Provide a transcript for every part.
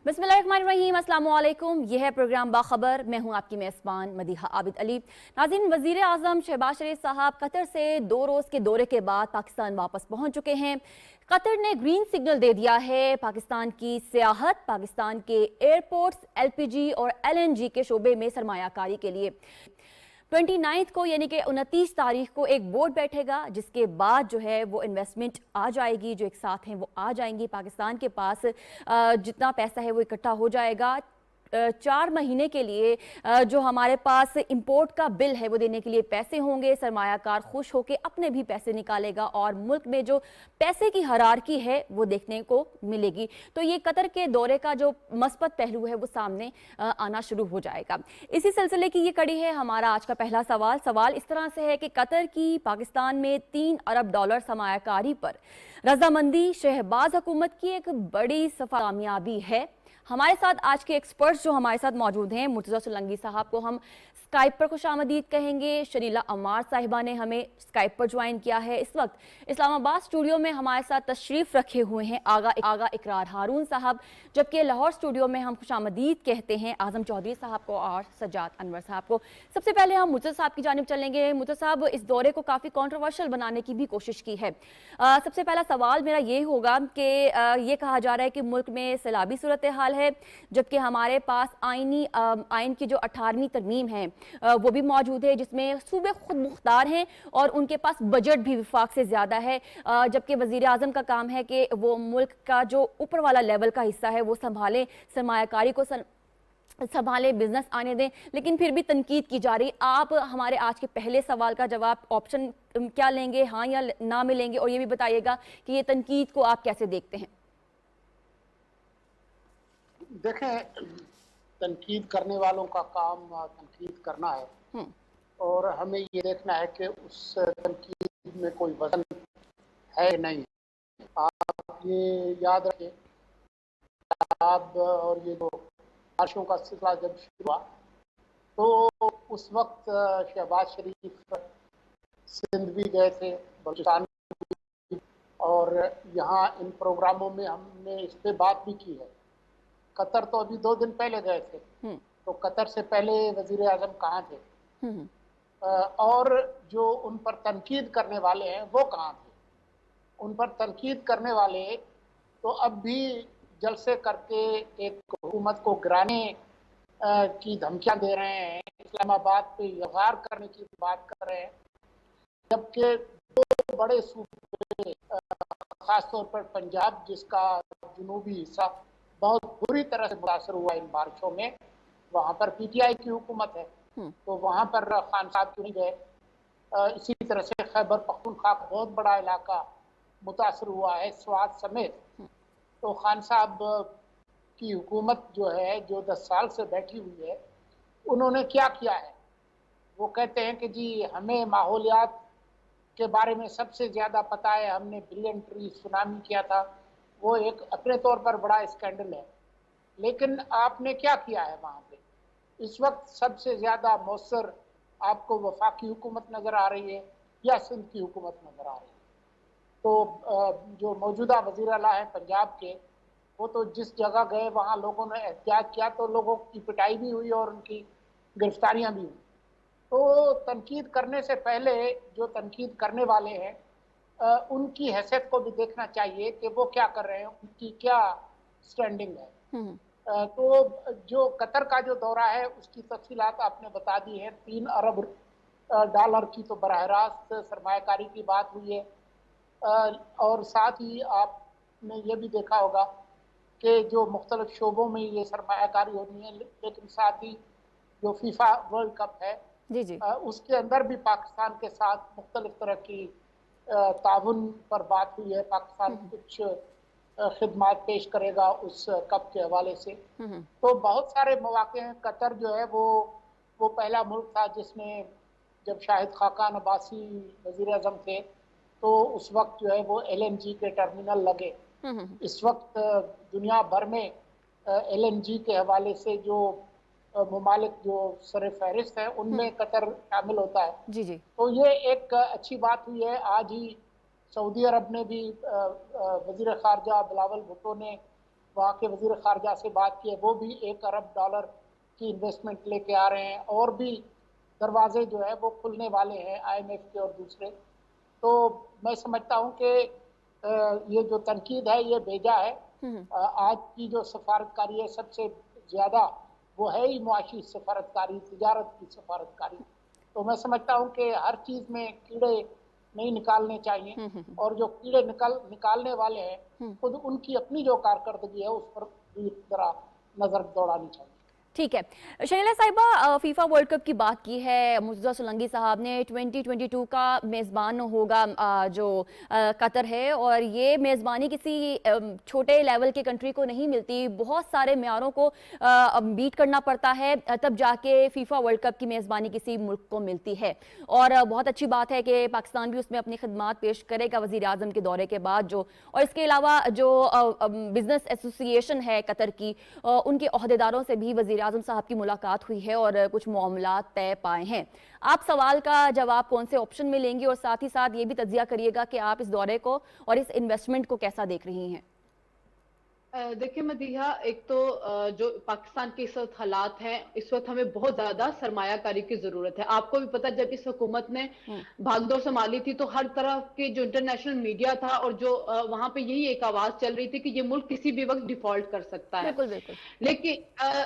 बिस्मिल्लाहिर्रहमानिर्रहीम, अस्सलाम वालेकुम। यह है प्रोग्राम बाखबर। मैं हूं आपकी मेज़बान मदीहा आबिद अली। नाज़रीन, वज़ीर आज़म शहबाज शरीफ साहब कतर से 2 रोज़ के दौरे के बाद पाकिस्तान वापस पहुंच चुके हैं। कतर ने ग्रीन सिग्नल दे दिया है पाकिस्तान की सियाहत, पाकिस्तान के एयरपोर्ट्स, LPG और LNG के शोबे में सरमायाकारी के लिए। 29 को यानी कि 29 तारीख को एक बोर्ड बैठेगा, जिसके बाद जो है वो इन्वेस्टमेंट आ जाएगी, जो एक साथ हैं वो आ जाएंगी। पाकिस्तान के पास जितना पैसा है वो इकट्ठा हो जाएगा 4 महीने के लिए। जो हमारे पास इंपोर्ट का बिल है वो देने के लिए पैसे होंगे। सरमायाकार खुश होकर अपने भी पैसे निकालेगा और मुल्क में जो पैसे की हरारकी है वो देखने को मिलेगी। तो ये कतर के दौरे का जो मस्बत पहलू है वो सामने आना शुरू हो जाएगा। इसी सिलसिले की ये कड़ी है हमारा आज का पहला सवाल इस तरह से है कि कतर की पाकिस्तान में $3 अरब सरमायाकारी पर रजामंदी शहबाज हुकूमत की एक बड़ी कामयाबी है। हमारे साथ आज के एक्सपर्ट्स जो हमारे साथ मौजूद हैं, मुर्तज़ा सोलंकी साहब को हम स्काइप पर खुशामदीद कहेंगे। शरीला अम्मार साहिबा ने हमें स्काइप पर ज्वाइन किया है। इस वक्त इस्लामाबाद स्टूडियो में हमारे साथ तशरीफ़ रखे हुए हैं आगा इकरार हारून साहब, जबकि लाहौर स्टूडियो में हम खुशामदीद कहते हैं आज़म चौधरी साहब को और सज्जाद अनवर साहब को। सबसे पहले हम मुर्तज़ा साहब की जानिब चलेंगे। मुर्तज़ा साहब, इस दौरे को काफ़ी कॉन्ट्रोवर्शियल बनाने की भी कोशिश की है। सबसे पहला सवाल मेरा ये होगा कि ये कहा जा रहा है कि मुल्क में सैलाबी सूरत हाल है, जबकि हमारे पास आइन की जो 18वीं तरमीम है वो भी मौजूद है, जिसमें सूबे खुद मुख्तार हैं और उनके पास बजट भी विफाक से ज़्यादा है। जबकि वज़ीर आज़म का काम है कि वो मुल्क का जो ऊपर वाला लेवल का हिस्सा है वो संभालें, सरमायाकारी को संभाले, बिजनेस आने दें, लेकिन फिर भी तनकीद की जा रही। आप हमारे आज के पहले सवाल का जवाब ऑप्शन क्या लेंगे, हाँ या ना में लेंगे, और ये भी बताइएगा कि ये तनकीद को आप कैसे देखते हैं। देखें, तनकीद करने वालों का काम तनकीद करना है और हमें ये देखना है कि उस तनकीद में कोई वजन है नहीं। आप ये याद रखें, आप और ये जो बारिशों का सिलसिला जब शुरू हुआ तो उस वक्त शहबाज शरीफ सिंध भी गए थे, बलूचिस्तान भी, और यहाँ इन प्रोग्रामों में हमने इस पर बात भी की है। कतर तो अभी 2 दिन पहले गए थे, तो कतर से पहले वजीर आजम कहाँ थे और जो उन पर तनकीद करने वाले हैं वो कहाँ थे। उन पर तनकीद करने वाले तो अब भी जलसे करके एक हुकूमत को गिराने की धमकियां दे रहे हैं, इस्लामाबाद पे यज़ार करने की बात कर रहे हैं, जबकि 2 बड़े सूबे खासतौर पर पंजाब, जिसका जुनूबी हिस्सा बहुत बुरी तरह से मुतासर हुआ इन बारिशों में, वहाँ पर PTI की हुकूमत है, तो वहाँ पर खान साहब क्यों नहीं गए। इसी तरह से खैबर पख्तूनख्वा का बहुत बड़ा इलाका मुतासर हुआ है, स्वात समेत, तो खान साहब की हुकूमत जो है, जो 10 साल से बैठी हुई है, उन्होंने क्या किया है। वो कहते हैं कि जी हमें माहौलियात के बारे में सबसे ज़्यादा पता है, हमने बिलियन ट्री सुनामी किया था, वो एक अपने तौर पर बड़ा स्कैंडल है। लेकिन आपने क्या किया है वहाँ पे। इस वक्त सबसे ज़्यादा मौसर आपको वफाकी हुकूमत नज़र आ रही है या सिंध की हुकूमत नज़र आ रही है। तो जो मौजूदा वज़ीर आला हैं पंजाब के, वो तो जिस जगह गए वहाँ लोगों ने एहतजाज किया तो लोगों की पिटाई भी हुई और उनकी गिरफ्तारियाँ भी हुई। तो तनकीद करने से पहले जो तनकीद करने वाले हैं उनकी हैसियत को भी देखना चाहिए कि वो क्या कर रहे हैं, उनकी क्या स्टैंडिंग है। तो जो कतर का जो दौरा है उसकी तफसीलात आपने बता दी है। $3 अरब की तो बराह रास्त सरमायाकारी की बात हुई है, और साथ ही आपने ये भी देखा होगा कि जो मुख्तलिफ शोबों में ये सरमायाकारी होनी है, लेकिन साथ ही जो फीफा वर्ल्ड कप है जी। उसके अंदर भी पाकिस्तान के साथ मुख्तलिफ तरह की ताउन पर बात हुई है। पाकिस्तान कुछ खिदमात पेश करेगा उस कप के हवाले से। तो बहुत सारे मौके हैं। कतर जो है वो पहला मुल्क था जिसमें, जब शाहिद खाकान अब्बासी वज़ीर आज़म थे तो उस वक्त जो है वो LNG के टर्मिनल लगे। इस वक्त दुनिया भर में LNG के हवाले से जो ममालिक जो सर फहरिस्त है उनमें कतर शामिल होता है। जी। तो ये एक अच्छी बात हुई है। आज ही सऊदी अरब ने भी वज़ीर ख़ारजा बिलावल भुट्टो ने वहाँ के वज़ीर ख़ारजा से बात की है, वो भी $1 अरब की इन्वेस्टमेंट लेके आ रहे हैं, और भी दरवाजे जो है वो खुलने वाले हैं IMF के और दूसरे। तो मैं समझता हूँ कि ये जो तनकीद है ये बेजा है। आज की जो सफारतकारी है सबसे ज़्यादा वो है ही मुआशी सफारतकारी, तिजारत की सफारतकारी। तो मैं समझता हूँ कि हर चीज़ में कीड़े नहीं निकालने चाहिए, और जो कीड़े निकालने वाले हैं खुद उनकी अपनी जो कारकर्दगी है उस पर भी जरा नज़र दौड़ानी चाहिए। ठीक है शर्मिला साहिबा, फीफा वर्ल्ड कप की बात की है। मुर्तज़ा सोलंकी साहब ने 2022 का मेज़बान होगा जो कतर है, और ये मेज़बानी किसी छोटे लेवल के कंट्री को नहीं मिलती, बहुत सारे म्यारों को बीट करना पड़ता है तब जाके फीफा वर्ल्ड कप की मेज़बानी किसी मुल्क को मिलती है। और बहुत अच्छी बात है कि पाकिस्तान भी उसमें अपनी खिदमात पेश करेगा वज़ीर आज़म के दौरे के बाद जो, और इसके अलावा जो बिज़नेस एसोसिएशन है कतर की, उनके अहदेदारों से भी वज़ीर आज़म साहब की मुलाकात हुई है और कुछ मामलात तय पाए हैं। आप सवाल का जवाब कौन से ऑप्शन में लेंगी, और साथ ही साथ ये भी तज्जिया करिएगा कि आप इस दौरे को और इस इन्वेस्टमेंट को कैसा देख रही हैं? देखिए मदीहा, एक तो जो पाकिस्तान के इस वक्त हालात हैं, इस वक्त हमें बहुत ज्यादा सरमायाकारी की जरूरत है। आपको भी पता, जब इस हुकूमत ने भागदौड़ संभाली थी तो हर तरफ के जो इंटरनेशनल मीडिया था और जो वहां पे यही एक आवाज चल रही थी कि ये मुल्क किसी भी वक्त डिफॉल्ट कर सकता है। बिल्कुल बिल्कुल। लेकिन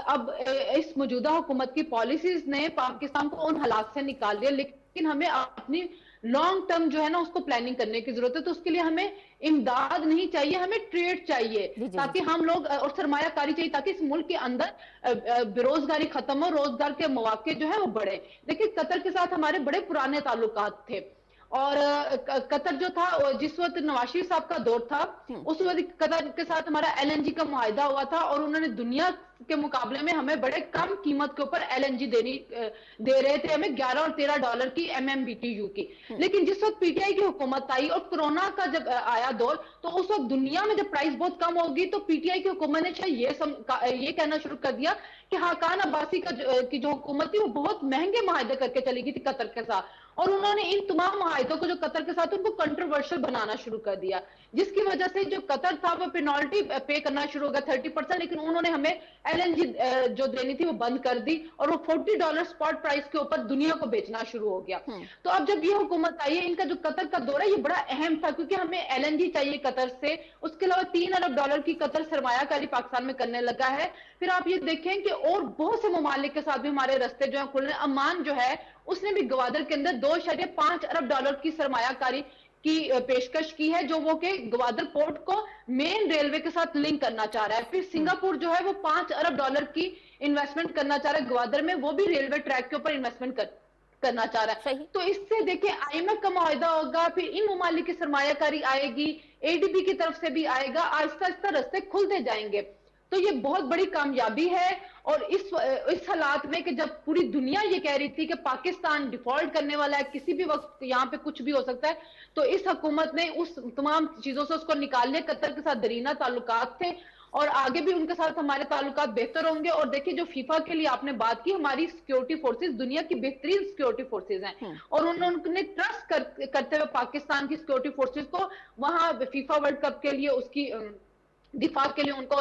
अब इस मौजूदा हुकूमत की पॉलिसीज ने पाकिस्तान को उन हालात से निकाल दिया, लेकिन हमें अपनी लॉन्ग टर्म जो है ना उसको प्लानिंग करने की जरूरत है। तो उसके लिए हमें इमदाद नहीं चाहिए, हमें ट्रेड चाहिए, ताकि हम लोग और सरमायाकारी चाहिए, ताकि इस मुल्क के अंदर बेरोजगारी खत्म हो, रोजगार के मौके जो है वो बढ़े। देखिए कतर के साथ हमारे बड़े पुराने ताल्लुकात थे, और कतर जो था जिस वक्त नवाज शरीफ साहब का दौर था उस वक्त कतर के साथ हमारा LNG का मुआहिदा हुआ था, और उन्होंने दुनिया के मुकाबले में हमें बड़े कम कीमत के ऊपर LNG दे रहे थे, हमें $11 और $13 की MMBTU की। लेकिन जिस वक्त PTI की हुकूमत आई और कोरोना का जब आया दौर, तो उस वक्त दुनिया में जब प्राइस बहुत कम होगी तो PTI की हुकूमत ने शायद ये कहना शुरू कर दिया कि हाकान अब्बासी की जो हुकूमत थी वो बहुत महंगे मुआहिदे करके चली गई थी कतर के साथ, और उन्होंने इन तमाम मुआहिदों को जो कतर के साथ उनको कंट्रोवर्शियल बनाना शुरू कर दिया, जिसकी वजह से जो कतर था वो पेनल्टी पे करना शुरू हो गया 30%। लेकिन उन्होंने हमें LNG जो देनी थी वो बंद कर दी, और वो $40 स्पॉट प्राइस के ऊपर दुनिया को बेचना शुरू हो गया। तो अब जब ये हुकूमत आई है, इनका जो कतर का दौरा ये बड़ा अहम था, क्योंकि हमें LNG चाहिए कतर से, उसके अलावा $3 अरब की कतर सरमायाकारी पाकिस्तान में करने लगा है। फिर आप ये देखें कि और बहुत से ममालिक के साथ भी हमारे रास्ते जो है खुल रहे हैं। अमान जो है उसने भी गवादर के अंदर $2.5 अरब की सरमायाकारी की पेशकश की है, जो वो के गवादर पोर्ट को मेन रेलवे के साथ लिंक करना चाह रहा है। फिर सिंगापुर जो है वो $5 अरब की इन्वेस्टमेंट करना चाह रहा है गवादर में, वो भी रेलवे ट्रैक के ऊपर इन्वेस्टमेंट करना चाह रहा है। तो इससे देखिए IMF का मुआहिदा होगा, फिर इन ममालिक की सरमायाकारी आएगी, ADB की तरफ से भी आएगा, आहिस्ता आहिस्ता रास्ते खुलते जाएंगे। तो ये बहुत बड़ी कामयाबी है। और इस हालात में कि जब पूरी दुनिया ये कह रही थी कि पाकिस्तान डिफॉल्ट करने वाला है, किसी भी वक्त यहाँ पे कुछ भी हो सकता है, तो इस हुकूमत ने उस तमाम चीजों से उसको निकाल लिया। कतर के साथ दरीना ताल्लुकात थे और आगे भी उनके साथ हमारे ताल्लुकात बेहतर होंगे। और देखिए जो फीफा के लिए आपने बात की, हमारी सिक्योरिटी फोर्सेस दुनिया की बेहतरीन सिक्योरिटी फोर्सेस हैं, और उन्होंने ट्रस्ट करते हुए पाकिस्तान की सिक्योरिटी फोर्सेस को वहां फीफा वर्ल्ड कप के लिए उसकी दिफा के लिए उनको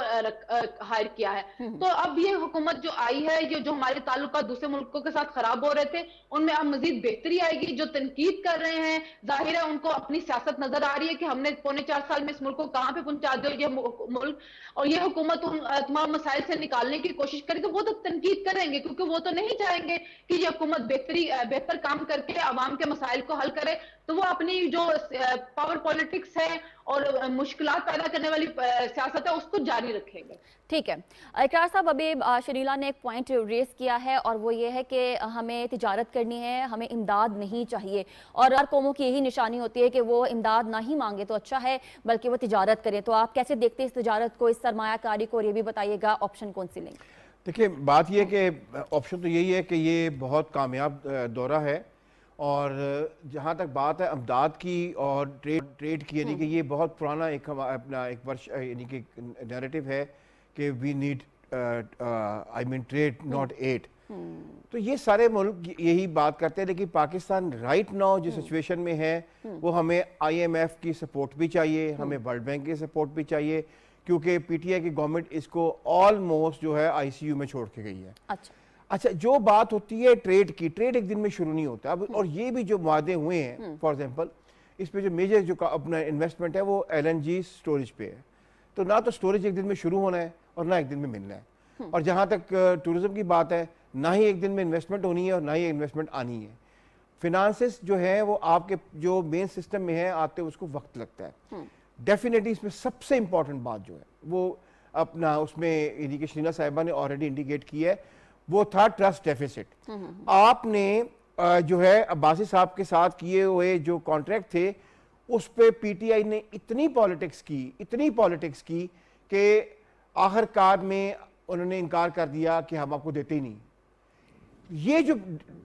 हायर किया है। तो अब ये हुकूमत जो आई है, ये जो हमारे ताल्लुकात दूसरे मुल्कों के साथ खराब हो रहे थे उनमें अब मजीद बेहतरी आएगी। जो तनकीद कर रहे हैं, जाहिर है उनको अपनी सियासत नजर आ रही है कि हमने 4.25 साल में इस मुल्क को कहां पे पहुंचा दिया ये मुल्क, और ये हुकूमत उन तमाम मसाइल से निकालने की कोशिश करेगी। वो तो तनकीद करेंगे, क्योंकि वो तो नहीं चाहेंगे कि ये हुकूमत बेहतर काम करके अवाम के मसाइल को हल करे। तो वो अपनी जो पावर पॉलिटिक्स है और मुश्किलात पैदा करने वाली सियासत है उसको जारी रखेंगे। ठीक है इकरार साहब, अभी शर्मिला ने एक पॉइंट रेस किया है और वो ये है कि हमें तिजारत करनी है, हमें इमदाद नहीं चाहिए, और हर कौमों की यही निशानी होती है कि वो इमदाद ना ही मांगे तो अच्छा है, बल्कि वो तिजारत करें। तो आप कैसे देखते हैं इस तिजारत को, इस सरमायाकारी को, और ये भी बताइएगा ऑप्शन कौन सी लेंगे? देखिए बात ये कि ऑप्शन तो यही है कि ये बहुत कामयाब दौरा है, और जहाँ तक बात है अमदाद की और ट्रेड की, यानी कि ये बहुत पुराना अपना एक वर्ष यानी कि नैरेटिव है कि we need trade not aid. तो ये सारे मुल्क यही बात करते हैं, लेकिन पाकिस्तान राइट नाउ जिस सिचुएशन में है वो हमें IMF की सपोर्ट भी चाहिए, हमें वर्ल्ड बैंक की सपोर्ट भी चाहिए, کیونکہ پی ٹی آئی کی گورنمنٹ اس کو آلموسٹ جو ہے آئی سی یو میں چھوڑ کے گئی ہے. اچھا جو بات ہوتی ہے ٹریڈ کی, ٹریڈ ایک دن میں شروع نہیں ہوتا. اب اور یہ بھی جو معاہدے ہوئے ہیں فار ایگزامپل, اس پہ جو میجر جو اپنا انویسٹمنٹ ہے وہ ایل این جی سٹوریج پہ ہے. تو نہ تو سٹوریج ایک دن میں شروع ہونا ہے اور نہ ایک دن میں ملنا ہے. اور جہاں تک ٹورزم کی بات ہے, نہ ہی ایک دن میں انویسٹمنٹ ہونی ہے اور نہ ہی انویسٹمنٹ آنی ہے. فنانسز جو ہے وہ آپ کے جو مین سسٹم میں ہے آتے اس کو وقت لگتا ہے. ڈیفینیٹلی اس میں سب سے امپورٹنٹ بات جو ہے وہ اپنا اس میں یعنی کہ شرینا صاحبہ نے آلریڈی انڈیکیٹ کی ہے, وہ تھا ٹرسٹ ڈیفیسٹ. آپ نے جو ہے عباسی صاحب کے ساتھ کیے ہوئے جو کانٹریکٹ تھے اس پہ پی ٹی آئی نے اتنی پالیٹکس کی کہ آخر کار میں انہوں نے انکار کر دیا کہ ہم آپ کو دیتے ہی نہیں. یہ جو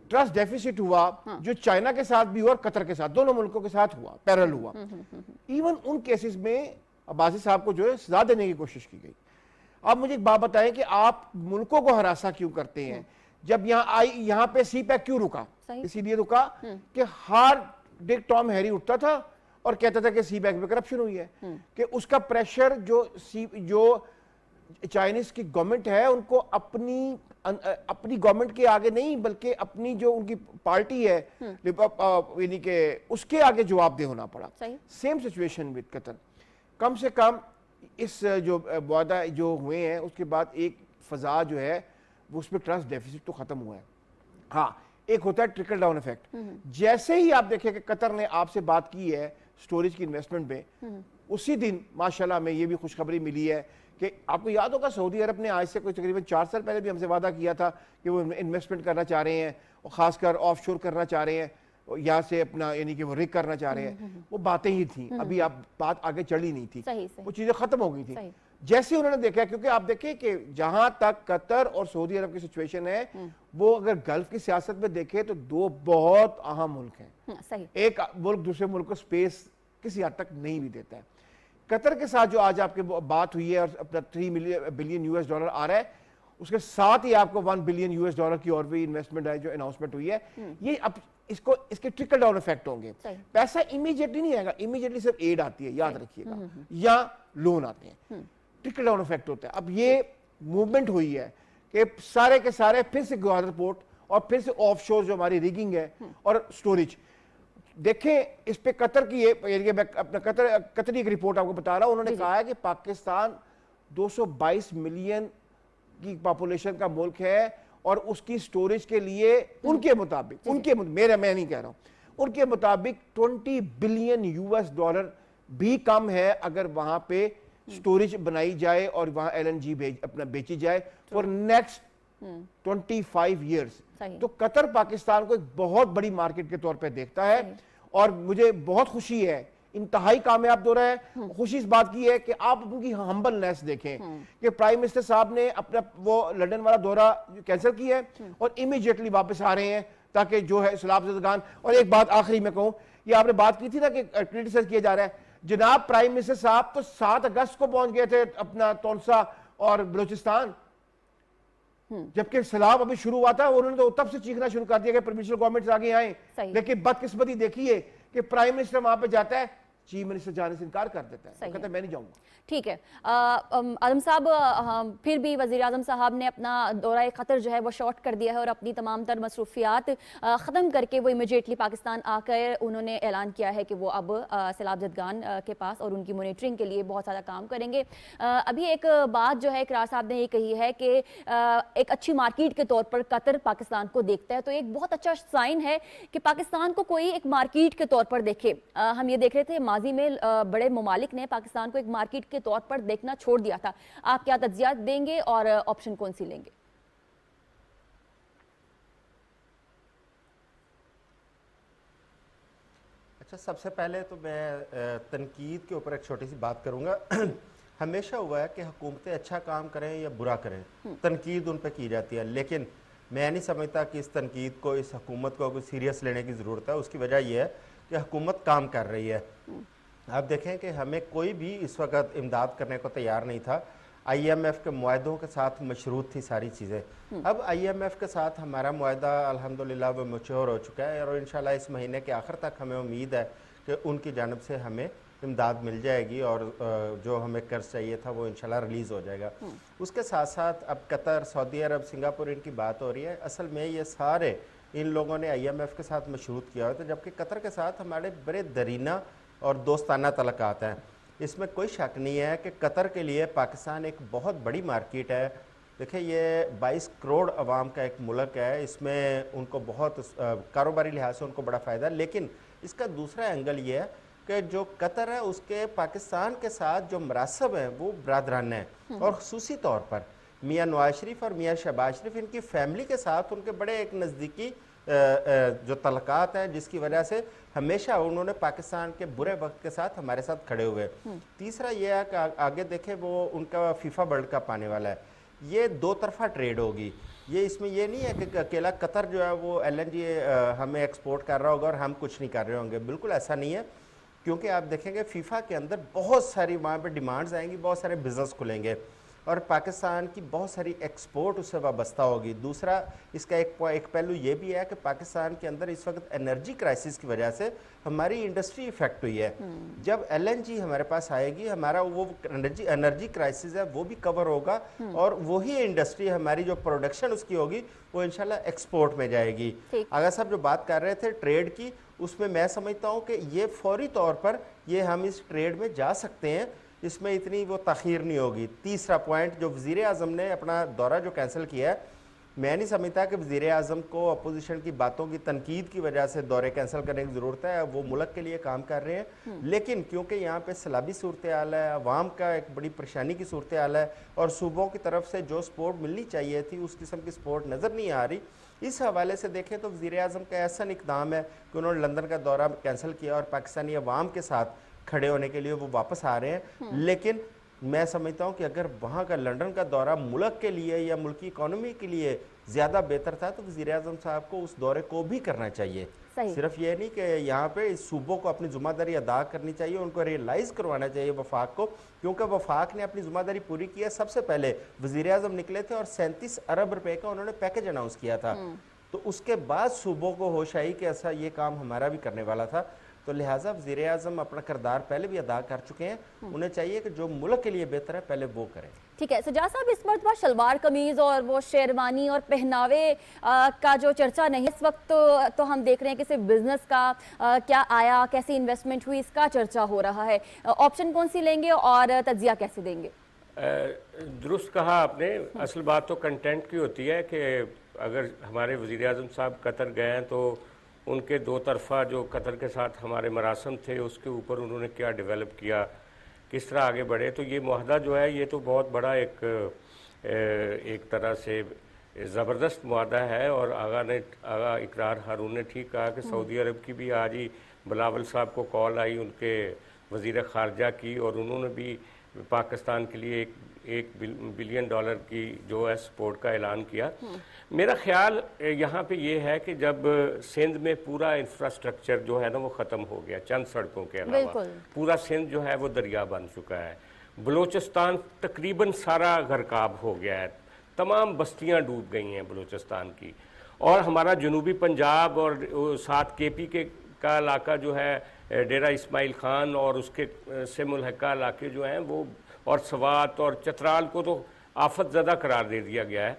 ٹرسٹ ڈیفیسٹ ہوا جو چائنا کے ساتھ بھی ہوا اور قطر کے ساتھ, دونوں ملکوں کے ساتھ ہوا, پیرل ہوا, ایون ان کیسز میں عباسی صاحب کو جو ہے سزا دینے کی کوشش کی گئی. اب مجھے ایک بات بتائیں کہ آپ ملکوں کو ہراساں کیوں کرتے ہیں؟ جب یہاں پہ سی پیک کیوں رکا؟ اسی لیے رکا کہ ہر ڈیک ٹام ہیری اٹھتا تھا اور کہتا تھا کہ سی پیک میں کرپشن ہوئی ہے, کہ اس کا پریشر جو چائنیز کی گورنمنٹ ہے ان کو اپنی گورنمنٹ کے آگے نہیں بلکہ اپنی جو ان کی پارٹی ہے یعنی کہ اس کے آگے جواب دہ ہونا پڑا. سیم سچویشن وتھ قطر. کم سے کم اس جو معاہدہ جو ہوئے ہیں اس کے بعد ایک فضا جو ہے اس میں ٹرسٹ ڈیفیسٹ تو ختم ہوا ہے. ہاں ایک ہوتا ہے ٹرکل ڈاؤن ایفیکٹ. جیسے ہی آپ دیکھیں کہ قطر نے آپ سے بات کی ہے سٹوریج کی انویسٹمنٹ پہ, اسی دن ماشاءاللہ میں یہ بھی خوشخبری ملی ہے کہ آپ کو یاد ہوگا سعودی عرب نے آج سے کوئی تقریباً 4 سال پہلے بھی ہم سے وعدہ کیا تھا کہ وہ انویسٹمنٹ کرنا چاہ رہے ہیں, اور خاص کر آف شور کرنا چاہ رہے ہیں, یہاں سے اپنا یعنی کہ وہ رگ کرنا چاہ رہے ہیں. وہ باتیں ہی تھیں, ابھی آپ بات آگے چڑھی نہیں تھی, وہ چیزیں ختم ہو گئی تھیں. جیسے انہوں نے دیکھا, کیونکہ آپ دیکھیں کہ جہاں تک قطر اور سعودی عرب کی سچویشن ہے وہ اگر گلف کی سیاست میں دیکھیں تو دو بہت اہم ملک ہیں. ایک ملک دوسرے ملک کو سپیس کسی حد تک نہیں بھی دیتا ہے. قطر کے ساتھ جو آج آپ کی بات ہوئی ہے اور اپنا 3 بلین یو ایس ڈالر آ رہا ہے, اس کے ساتھ ہی آپ کو 1 بلین یو ایس ڈالر کی اور بھی انویسٹمنٹ ہے جو اناؤنسمنٹ ہوئی ہے. یہ اب اس کے ٹرکل ڈاؤن ایفیکٹ ہوں گے. پیسہ امیجیٹلی نہیں آئے گا, امیجیٹلی صرف ایڈ آتی ہے, یاد رکھیے گا, یا لون آتے ہیں. ٹرکل ڈاؤن ایفیکٹ ہوتا ہے. اب یہ موومنٹ ہوئی ہے کہ سارے کے سارے پھر سے گوادر پورٹ اور پھر سے آف شور جو ہماری ریگنگ ہے اور سٹوریج. دیکھیں اس پہ قطر کی یعنی میں اپنا قطری ایک رپورٹ آپ کو بتا رہا ہوں, انہوں نے کہا ہے کہ پاکستان 222 ملین کی پاپولیشن کا ملک ہے اور اس کی سٹوریج کے لیے ان کے مطابق میں نہیں کہہ رہا ہوں, ان کے مطابق 20 بلین یو ایس ڈالر بھی کم ہے اگر وہاں پہ سٹوریج بنائی جائے اور وہاں ایل این جی اپنا بیچی جائے فور نیکسٹ 25 ایئرس. تو قطر پاکستان کو ایک بہت بڑی مارکیٹ کے طور پہ دیکھتا ہے, اور مجھے بہت خوشی ہے, انتہائی کامیاب دورہ ہے. خوشی اس بات کی ہے کہ آپ ان کی ہمبلنس دیکھیں کہ پرائم منسٹر صاحب نے اپنا وہ لنڈن والا دورہ کینسل کیا ہے اور امیجیٹلی واپس آ رہے ہیں تاکہ جو ہے اسلام زدگان. اور ایک بات آخری میں کہوں, یہ آپ نے بات کی تھی نا کہ کرٹیسائز کیا جا رہا ہے, جناب پرائم منسٹر صاحب تو 7 اگست کو پہنچ گئے تھے اپنا تونسا اور بلوچستان, جبکہ سیلاب ابھی شروع ہوا تھا. انہوں نے تو تب سے چیخنا شروع کر دیا کہ پروونشل گورنمنٹس آگے آئیں, لیکن بدقسمتی دیکھیے کہ پرائم منسٹر وہاں پہ جاتا ہے, چیف منسٹر جانے سے انکار کر دیتا ہے, کہتا ہے میں نہیں جاؤں گا. ٹھیک ہے اعظم صاحب, پھر بھی وزیر اعظم صاحب نے اپنا دورہ قطر جو ہے وہ شارٹ کر دیا ہے اور اپنی تمام تر مصروفیات ختم کر کے وہ امیجیٹلی پاکستان آ کر انہوں نے اعلان کیا ہے کہ وہ اب سیلاب زدگان کے پاس اور ان کی مانیٹرنگ کے لیے بہت سارا کام کریں گے. ابھی ایک بات جو ہے اقرار صاحب نے یہ کہی ہے کہ ایک اچھی مارکیٹ کے طور پر قطر پاکستان کو دیکھتا ہے, تو ایک بہت اچھا سائن ہے کہ پاکستان کو کوئی ایک مارکیٹ کے طور پر دیکھے. ہم یہ دیکھ رہے تھے ماضی میں بڑے ممالک نے پاکستان کو ایک مارکیٹ کے طور پر دیکھنا چھوڑ دیا تھا. آپ کیا تجزیات دیں گے اور آپشن کون سی لیں گے؟ اچھا, سب سے پہلے تو میں تنقید کے اوپر ایک چھوٹی سی بات کروں گا. ہمیشہ ہوا ہے کہ حکومتیں اچھا کام کریں یا برا کریں, تنقید ان پہ کی جاتی ہے, لیکن میں نہیں سمجھتا کہ اس تنقید کو, اس حکومت کو کوئی سیریس لینے کی ضرورت ہے. اس کی وجہ یہ ہے کہ حکومت کام کر رہی ہے. آپ دیکھیں کہ ہمیں کوئی بھی اس وقت امداد کرنے کو تیار نہیں تھا. آئی ایم ایف کے معاہدوں کے ساتھ مشروط تھی ساری چیزیں. اب آئی ایم ایف کے ساتھ ہمارا معاہدہ الحمدللہ وہ میچور ہو چکا ہے, اور انشاءاللہ اس مہینے کے آخر تک ہمیں امید ہے کہ ان کی جانب سے ہمیں امداد مل جائے گی اور جو ہمیں قرض چاہیے تھا وہ انشاءاللہ ریلیز ہو جائے گا۔ اس کے ساتھ ساتھ اب قطر، سعودی عرب، سنگاپور ان کی بات ہو رہی ہے۔ اصل میں یہ سارے ان لوگوں نے IMF کے ساتھ مشروط کیا ہوتا ہے، جبکہ قطر کے ساتھ ہمارے بڑے درینہ اور دوستانہ تعلقات ہیں۔ اس میں کوئی شک نہیں ہے کہ قطر کے لیے پاکستان ایک بہت بڑی مارکیٹ ہے۔ دیکھیں یہ 22 کروڑ عوام کا ایک ملک ہے، اس میں ان کو بہت کاروباری لحاظ سے ان کو بڑا فائدہ ہے، لیکن اس کا دوسرا اینگل یہ ہے کہ جو قطر ہے اس کے پاکستان کے ساتھ جو مراسب ہیں وہ برادرانہ ہیں، اور خصوصی طور پر میاں نواز شریف اور میاں شہباز شریف ان کی فیملی کے ساتھ ان کے بڑے ایک نزدیکی جو تعلقات ہیں، جس کی وجہ سے ہمیشہ انہوں نے پاکستان کے برے وقت کے ساتھ ہمارے ساتھ کھڑے ہوئے۔ تیسرا یہ ہے کہ آگے دیکھیں وہ ان کا فیفا ورلڈ کپ آنے والا ہے، یہ دو طرفہ ٹریڈ ہوگی۔ یہ اس میں یہ نہیں ہے کہ اکیلا قطر جو ہے وہ LNG ہمیں ایکسپورٹ کر رہا ہوگا اور ہم کچھ نہیں کر رہے ہوں گے، بالکل ایسا نہیں ہے، کیونکہ آپ دیکھیں گے فیفا کے اندر بہت ساری وہاں پہ ڈیمانڈز آئیں گی، بہت سارے بزنس کھلیں گے اور پاکستان کی بہت ساری ایکسپورٹ اس سے وابستہ ہوگی۔ دوسرا اس کا ایک پہلو یہ بھی ہے کہ پاکستان کے اندر اس وقت انرجی کرائسس کی وجہ سے ہماری انڈسٹری افیکٹ ہوئی ہے۔ جب LNG ہمارے پاس آئے گی ہمارا وہ انرجی کرائسس ہے وہ بھی کور ہوگا، اور وہی انڈسٹری ہماری جو پروڈکشن اس کی ہوگی وہ انشاءاللہ ایکسپورٹ میں جائے گی۔ آغا صاحب جو بات کر رہے تھے ٹریڈ کی، اس میں سمجھتا ہوں کہ یہ فوری طور پر یہ ہم اس ٹریڈ میں جا سکتے ہیں، اس میں اتنی وہ تاخیر نہیں ہوگی۔ تیسرا پوائنٹ جو وزیر اعظم نے اپنا دورہ جو کینسل کیا ہے، میں نہیں سمجھتا کہ وزیر اعظم کو اپوزیشن کی باتوں کی تنقید کی وجہ سے دورے کینسل کرنے کی ضرورت ہے، وہ ملک کے لیے کام کر رہے ہیں، لیکن کیونکہ یہاں پہ سیلابی صورتحال ہے، عوام کا ایک بڑی پریشانی کی صورتحال ہے اور صوبوں کی طرف سے جو سپورٹ ملنی چاہیے تھی اس قسم کی سپورٹ نظر نہیں آ رہی، اس حوالے سے دیکھیں تو وزیر اعظم کا ایسا اقدام ہے کہ انہوں نے لندن کا دورہ کینسل کیا اور پاکستانی عوام کے ساتھ کھڑے ہونے کے لیے وہ واپس آ رہے ہیں۔ لیکن میں سمجھتا ہوں کہ اگر وہاں کا لندن کا دورہ ملک کے لیے یا ملکی اکانومی کے لیے زیادہ بہتر تھا تو وزیر اعظم صاحب کو اس دورے کو بھی کرنا چاہیے۔ صرف یہ نہیں کہ یہاں پہ اس صوبوں کو اپنی ذمہ داری ادا کرنی چاہیے، ان کو ریئلائز کروانا چاہیے وفاق کو، کیونکہ وفاق نے اپنی ذمہ داری پوری کی ہے۔ سب سے پہلے وزیر اعظم نکلے تھے اور 37 ارب روپے کا انہوں نے پیکج اناؤنس کیا تھا، تو اس کے بعد صوبوں کو ہوش آئی کہ ایسا یہ کام ہمارا بھی کرنے والا تھا، تو لہٰذا وزیر اعظم اپنا کردار پہلے بھی ادا کر چکے ہیں، انہیں چاہیے کہ جو ملک کے لیے بہتر ہے پہلے وہ کریں۔ ٹھیک ہے سجاد صاحب، اس مرتبہ شلوار قمیض اور وہ شیروانی اور پہناوے کا جو چرچا نہیں، اس وقت تو ہم دیکھ رہے ہیں کہ صرف بزنس کا کیا آیا، کیسی انویسٹمنٹ ہوئی، اس کا چرچا ہو رہا ہے۔ آپشن کون سی لیں گے اور تجزیہ کیسے دیں گے؟ درست کہا آپ نے، اصل بات تو کنٹینٹ کی ہوتی ہے کہ اگر ہمارے وزیر اعظم صاحب قطر گئے ہیں تو ان کے دو طرفہ جو قطر کے ساتھ ہمارے مراسم تھے اس کے اوپر انہوں نے کیا ڈیولپ کیا، کس طرح آگے بڑھے، تو یہ معاہدہ جو ہے یہ تو بہت بڑا ایک طرح سے زبردست معاہدہ ہے، اور آغا اقرار ہارون نے ٹھیک کہا کہ سعودی عرب کی بھی آج ہی بلاول صاحب کو کال آئی ان کے وزیر خارجہ کی، اور انہوں نے بھی پاکستان کے لیے $1 بلین کی جو ہے سپورٹ کا اعلان کیا۔ میرا خیال یہاں پہ یہ ہے کہ جب سندھ میں پورا انفراسٹرکچر جو ہے نا وہ ختم ہو گیا، چند سڑکوں کے علاوہ پورا سندھ جو ہے وہ دریا بن چکا ہے، بلوچستان تقریباً سارا غرقاب ہو گیا ہے، تمام بستیاں ڈوب گئی ہیں بلوچستان کی، اور ہمارا جنوبی پنجاب اور ساتھ KP کا علاقہ جو ہے ڈیرہ اسماعیل خان اور اس کے سے ملحقہ علاقے جو ہیں وہ، اور سوات اور چترال کو تو آفت زدہ قرار دے دیا گیا ہے۔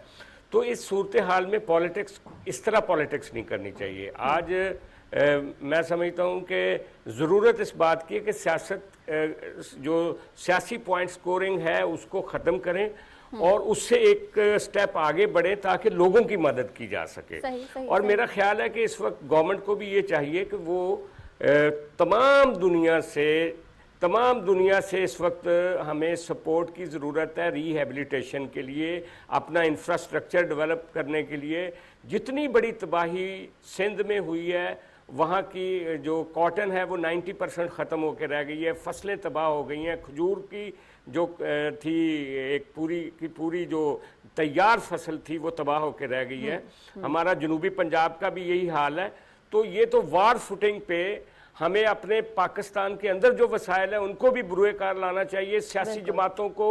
تو اس صورتحال میں پالیٹکس اس طرح پالیٹکس نہیں کرنی چاہیے۔ آج میں سمجھتا ہوں کہ ضرورت اس بات کی ہے کہ سیاست جو سیاسی پوائنٹ سکورنگ ہے اس کو ختم کریں اور اس سے ایک سٹیپ آگے بڑھیں تاکہ لوگوں کی مدد کی جا سکے۔ اور میرا خیال ہے کہ اس وقت گورنمنٹ کو بھی یہ چاہیے کہ وہ تمام دنیا سے اس وقت ہمیں سپورٹ کی ضرورت ہے ری ہیبلیٹیشن کے لیے، اپنا انفراسٹرکچر ڈیولپ کرنے کے لیے۔ جتنی بڑی تباہی سندھ میں ہوئی ہے، وہاں کی جو کاٹن ہے وہ 90% ختم ہو کے رہ گئی ہے، فصلیں تباہ ہو گئی ہیں، کھجور کی جو تھی ایک پوری کی پوری جو تیار فصل تھی وہ تباہ ہو کے رہ گئی ہے۔ ہمارا جنوبی پنجاب کا بھی یہی حال ہے۔ تو یہ تو وار فوٹنگ پہ ہمیں اپنے پاکستان کے اندر جو وسائل ہیں ان کو بھی بروئے کار لانا چاہیے، سیاسی جماعتوں کو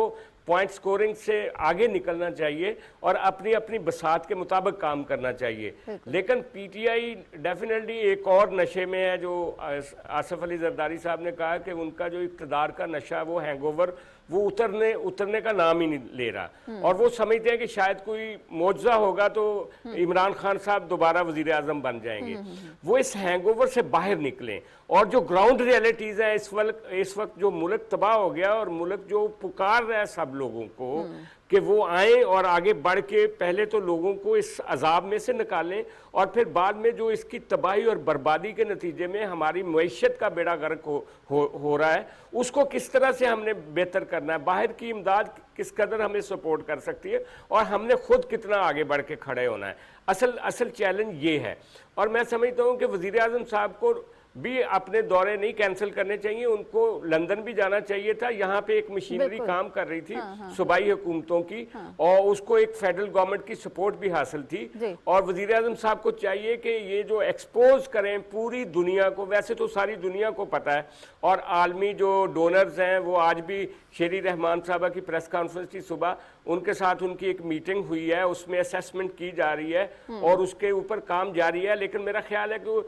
पॉइंट स्कोरिंग से आगे निकलना चाहिए और अपनी अपनी बसात के मुताबिक काम करना चाहिए। लेकिन पीटीआई डेफिनेटली एक और नशे में है, जो आसिफ अली जरदारी साहब ने कहा कि उनका जो इक़्तिदार का नशा, वो हैंगओवर, वो उतरने का नाम ही नहीं ले रहा, और वो समझते हैं कि शायद कोई मौजज़ा होगा तो इमरान खान साहब दोबारा वज़ीर आज़म बन जाएंगे। वो इस हैंगओवर से बाहर निकलें, और जो ग्राउंड रियलिटीज़ हैं इस वक्त जो मुल्क तबाह हो गया, और मुल्क जो पुकार रहा है सब लोगों को कि वो आएँ और आगे बढ़ के पहले तो लोगों को इस अजाब में से निकालें, और फिर बाद में जो इसकी तबाही और बर्बादी के नतीजे में हमारी मईशत का बेड़ा गर्क हो रहा है, उसको किस तरह से हमने बेहतर करना है। बाहर की इमदाद किस कदर हमें सपोर्ट कर सकती है, और हमने खुद कितना आगे बढ़ के खड़े होना है। असल चैलेंज ये है। और मैं समझता हूँ कि वज़ीर आज़म साहब को भी अपने दौरे नहीं कैंसिल करने चाहिए, उनको लंदन भी जाना चाहिए था। यहाँ पे एक मशीनरी काम कर रही थी सूबाई हुकूमतों की, और उसको एक फेडरल गवर्नमेंट की सपोर्ट भी हासिल थी। और वज़ीर आज़म साहब को चाहिए कि ये जो एक्सपोज करें पूरी दुनिया को, वैसे तो सारी दुनिया को पता है, और आलमी जो डोनर्स हैं वो आज भी शेरी रहमान साहबा की प्रेस कॉन्फ्रेंस थी सुबह, उनके साथ उनकी एक मीटिंग हुई है, उसमें असेसमेंट की जा रही है और उसके ऊपर काम जारी है। लेकिन मेरा ख्याल है कि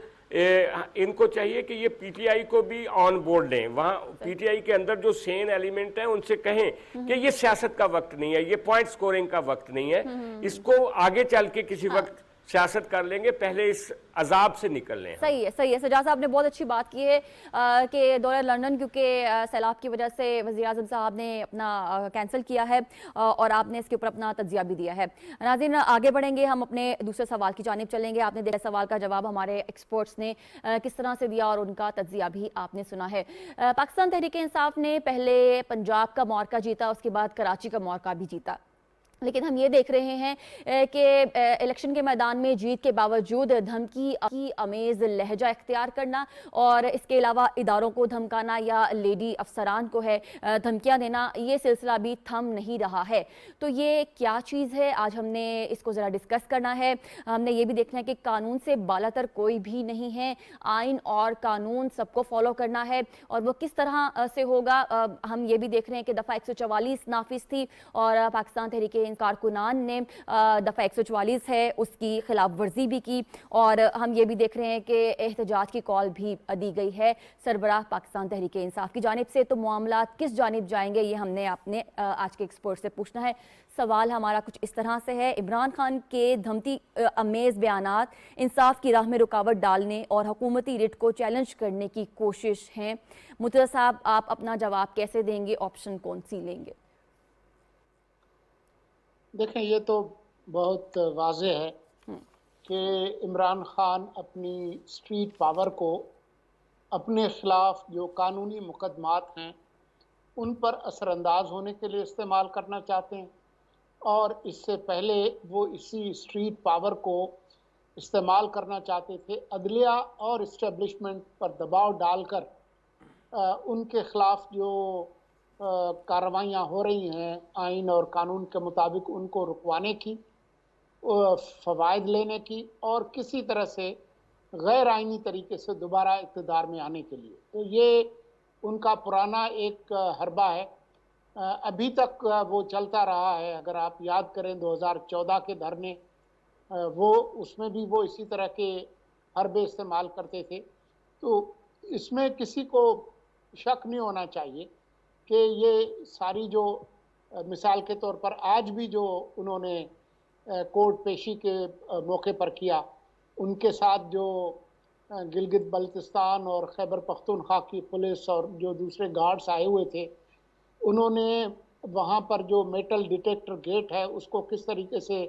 इनको चाहिए कि ये पीटीआई को भी ऑन बोर्ड लें। वहाँ पीटीआई के अंदर जो सेन एलिमेंट हैं उनसे कहें कि ये सियासत का वक्त नहीं है, ये पॉइंट स्कोरिंग का वक्त नहीं है, इसको आगे चल के किसी वक्त सियासत कर लेंगे, पहले इस अजाब से निकल लें। सही है। सजाद साहब ने बहुत अच्छी बात की है कि दौरा लंदन क्योंकि सैलाब की वजह से वज़ीर आज़म साहब ने अपना कैंसिल किया है, और आपने इसके ऊपर अपना तज्जिया भी दिया है। नाज़रीन, आगे बढ़ेंगे, हम अपने दूसरे सवाल की जानिब चलेंगे। आपने देखा सवाल का जवाब हमारे एक्सपर्ट्स ने किस तरह से दिया, और उनका तज्जिया भी आपने सुना है। पाकिस्तान तहरीक इंसाफ ने पहले पंजाब का मौका जीता, उसके बाद कराची का मौका भी जीता, लेकिन हम ये देख रहे हैं कि इलेक्शन के मैदान में जीत के बावजूद धमकी की अमेज़ लहजा इख्तियार करना, और इसके अलावा इदारों को धमकाना या लेडी अफसरान को है धमकियां देना, ये सिलसिला भी थम नहीं रहा है। तो ये क्या चीज़ है, आज हमने इसको ज़रा डिस्कस करना है। हमने ये भी देखना है कि कानून से बालातर कोई भी नहीं है, आइन और कानून सबको फॉलो करना है, और वो किस तरह से होगा। हम ये भी देख रहे हैं कि दफ़ा 144 नाफिज थी, और पाकिस्तान तहरीक कारकुनान ने दफ़ा 144 है उसकी खिलाफ वर्जी भी की, और हम ये भी देख रहे हैं कि एहतजाज की कॉल भी दी गई है सरबराह पाकिस्तान तहरीक इंसाफ की जानिब से। तो मामला किस जानिब जाएंगे, ये हमने अपने आज के एक्सपर्ट से पूछना है। सवाल हमारा कुछ इस तरह से है, इमरान खान के धमकी अमेज़ बयानात इंसाफ की राह में रुकावट डालने और हुकूमती रिट को चैलेंज करने की कोशिश है। मुर्तज़ा साहब, आप अपना जवाब कैसे देंगे, ऑप्शन कौन सी लेंगे? देखें, ये तो बहुत वाज़ेह है कि इमरान खान अपनी स्ट्रीट पावर को अपने ख़िलाफ़ जो कानूनी मुकदमात हैं उन पर असरअंदाज होने के लिए इस्तेमाल करना चाहते हैं, और इससे पहले वो इसी स्ट्रीट पावर को इस्तेमाल करना चाहते थे अदलिया और इस्टेब्लिशमेंट पर दबाव डालकर उनके ख़िलाफ़ जो कार्रवाइयाँ हो रही हैं आइन और कानून के मुताबिक उनको रुकवाने की, फ़वाइद लेने की, और किसी तरह से गैर आइनी तरीके से दोबारा इक़्तिदार में आने के लिए। तो ये उनका पुराना एक हरबा है, अभी तक वो चलता रहा है। अगर आप याद करें 2014 के धरने, वो उसमें भी वो इसी तरह के हरबे इस्तेमाल करते थे। तो इसमें किसी को शक नहीं होना चाहिए कि ये सारी जो मिसाल के तौर पर आज भी जो उन्होंने कोर्ट पेशी के मौके पर किया, उनके साथ जो गिलगित बल्तिस्तान और खैबर पख्तूनख्वा की पुलिस और जो दूसरे गार्ड्स आए हुए थे, उन्होंने वहाँ पर जो मेटल डिटेक्टर गेट है उसको किस तरीके से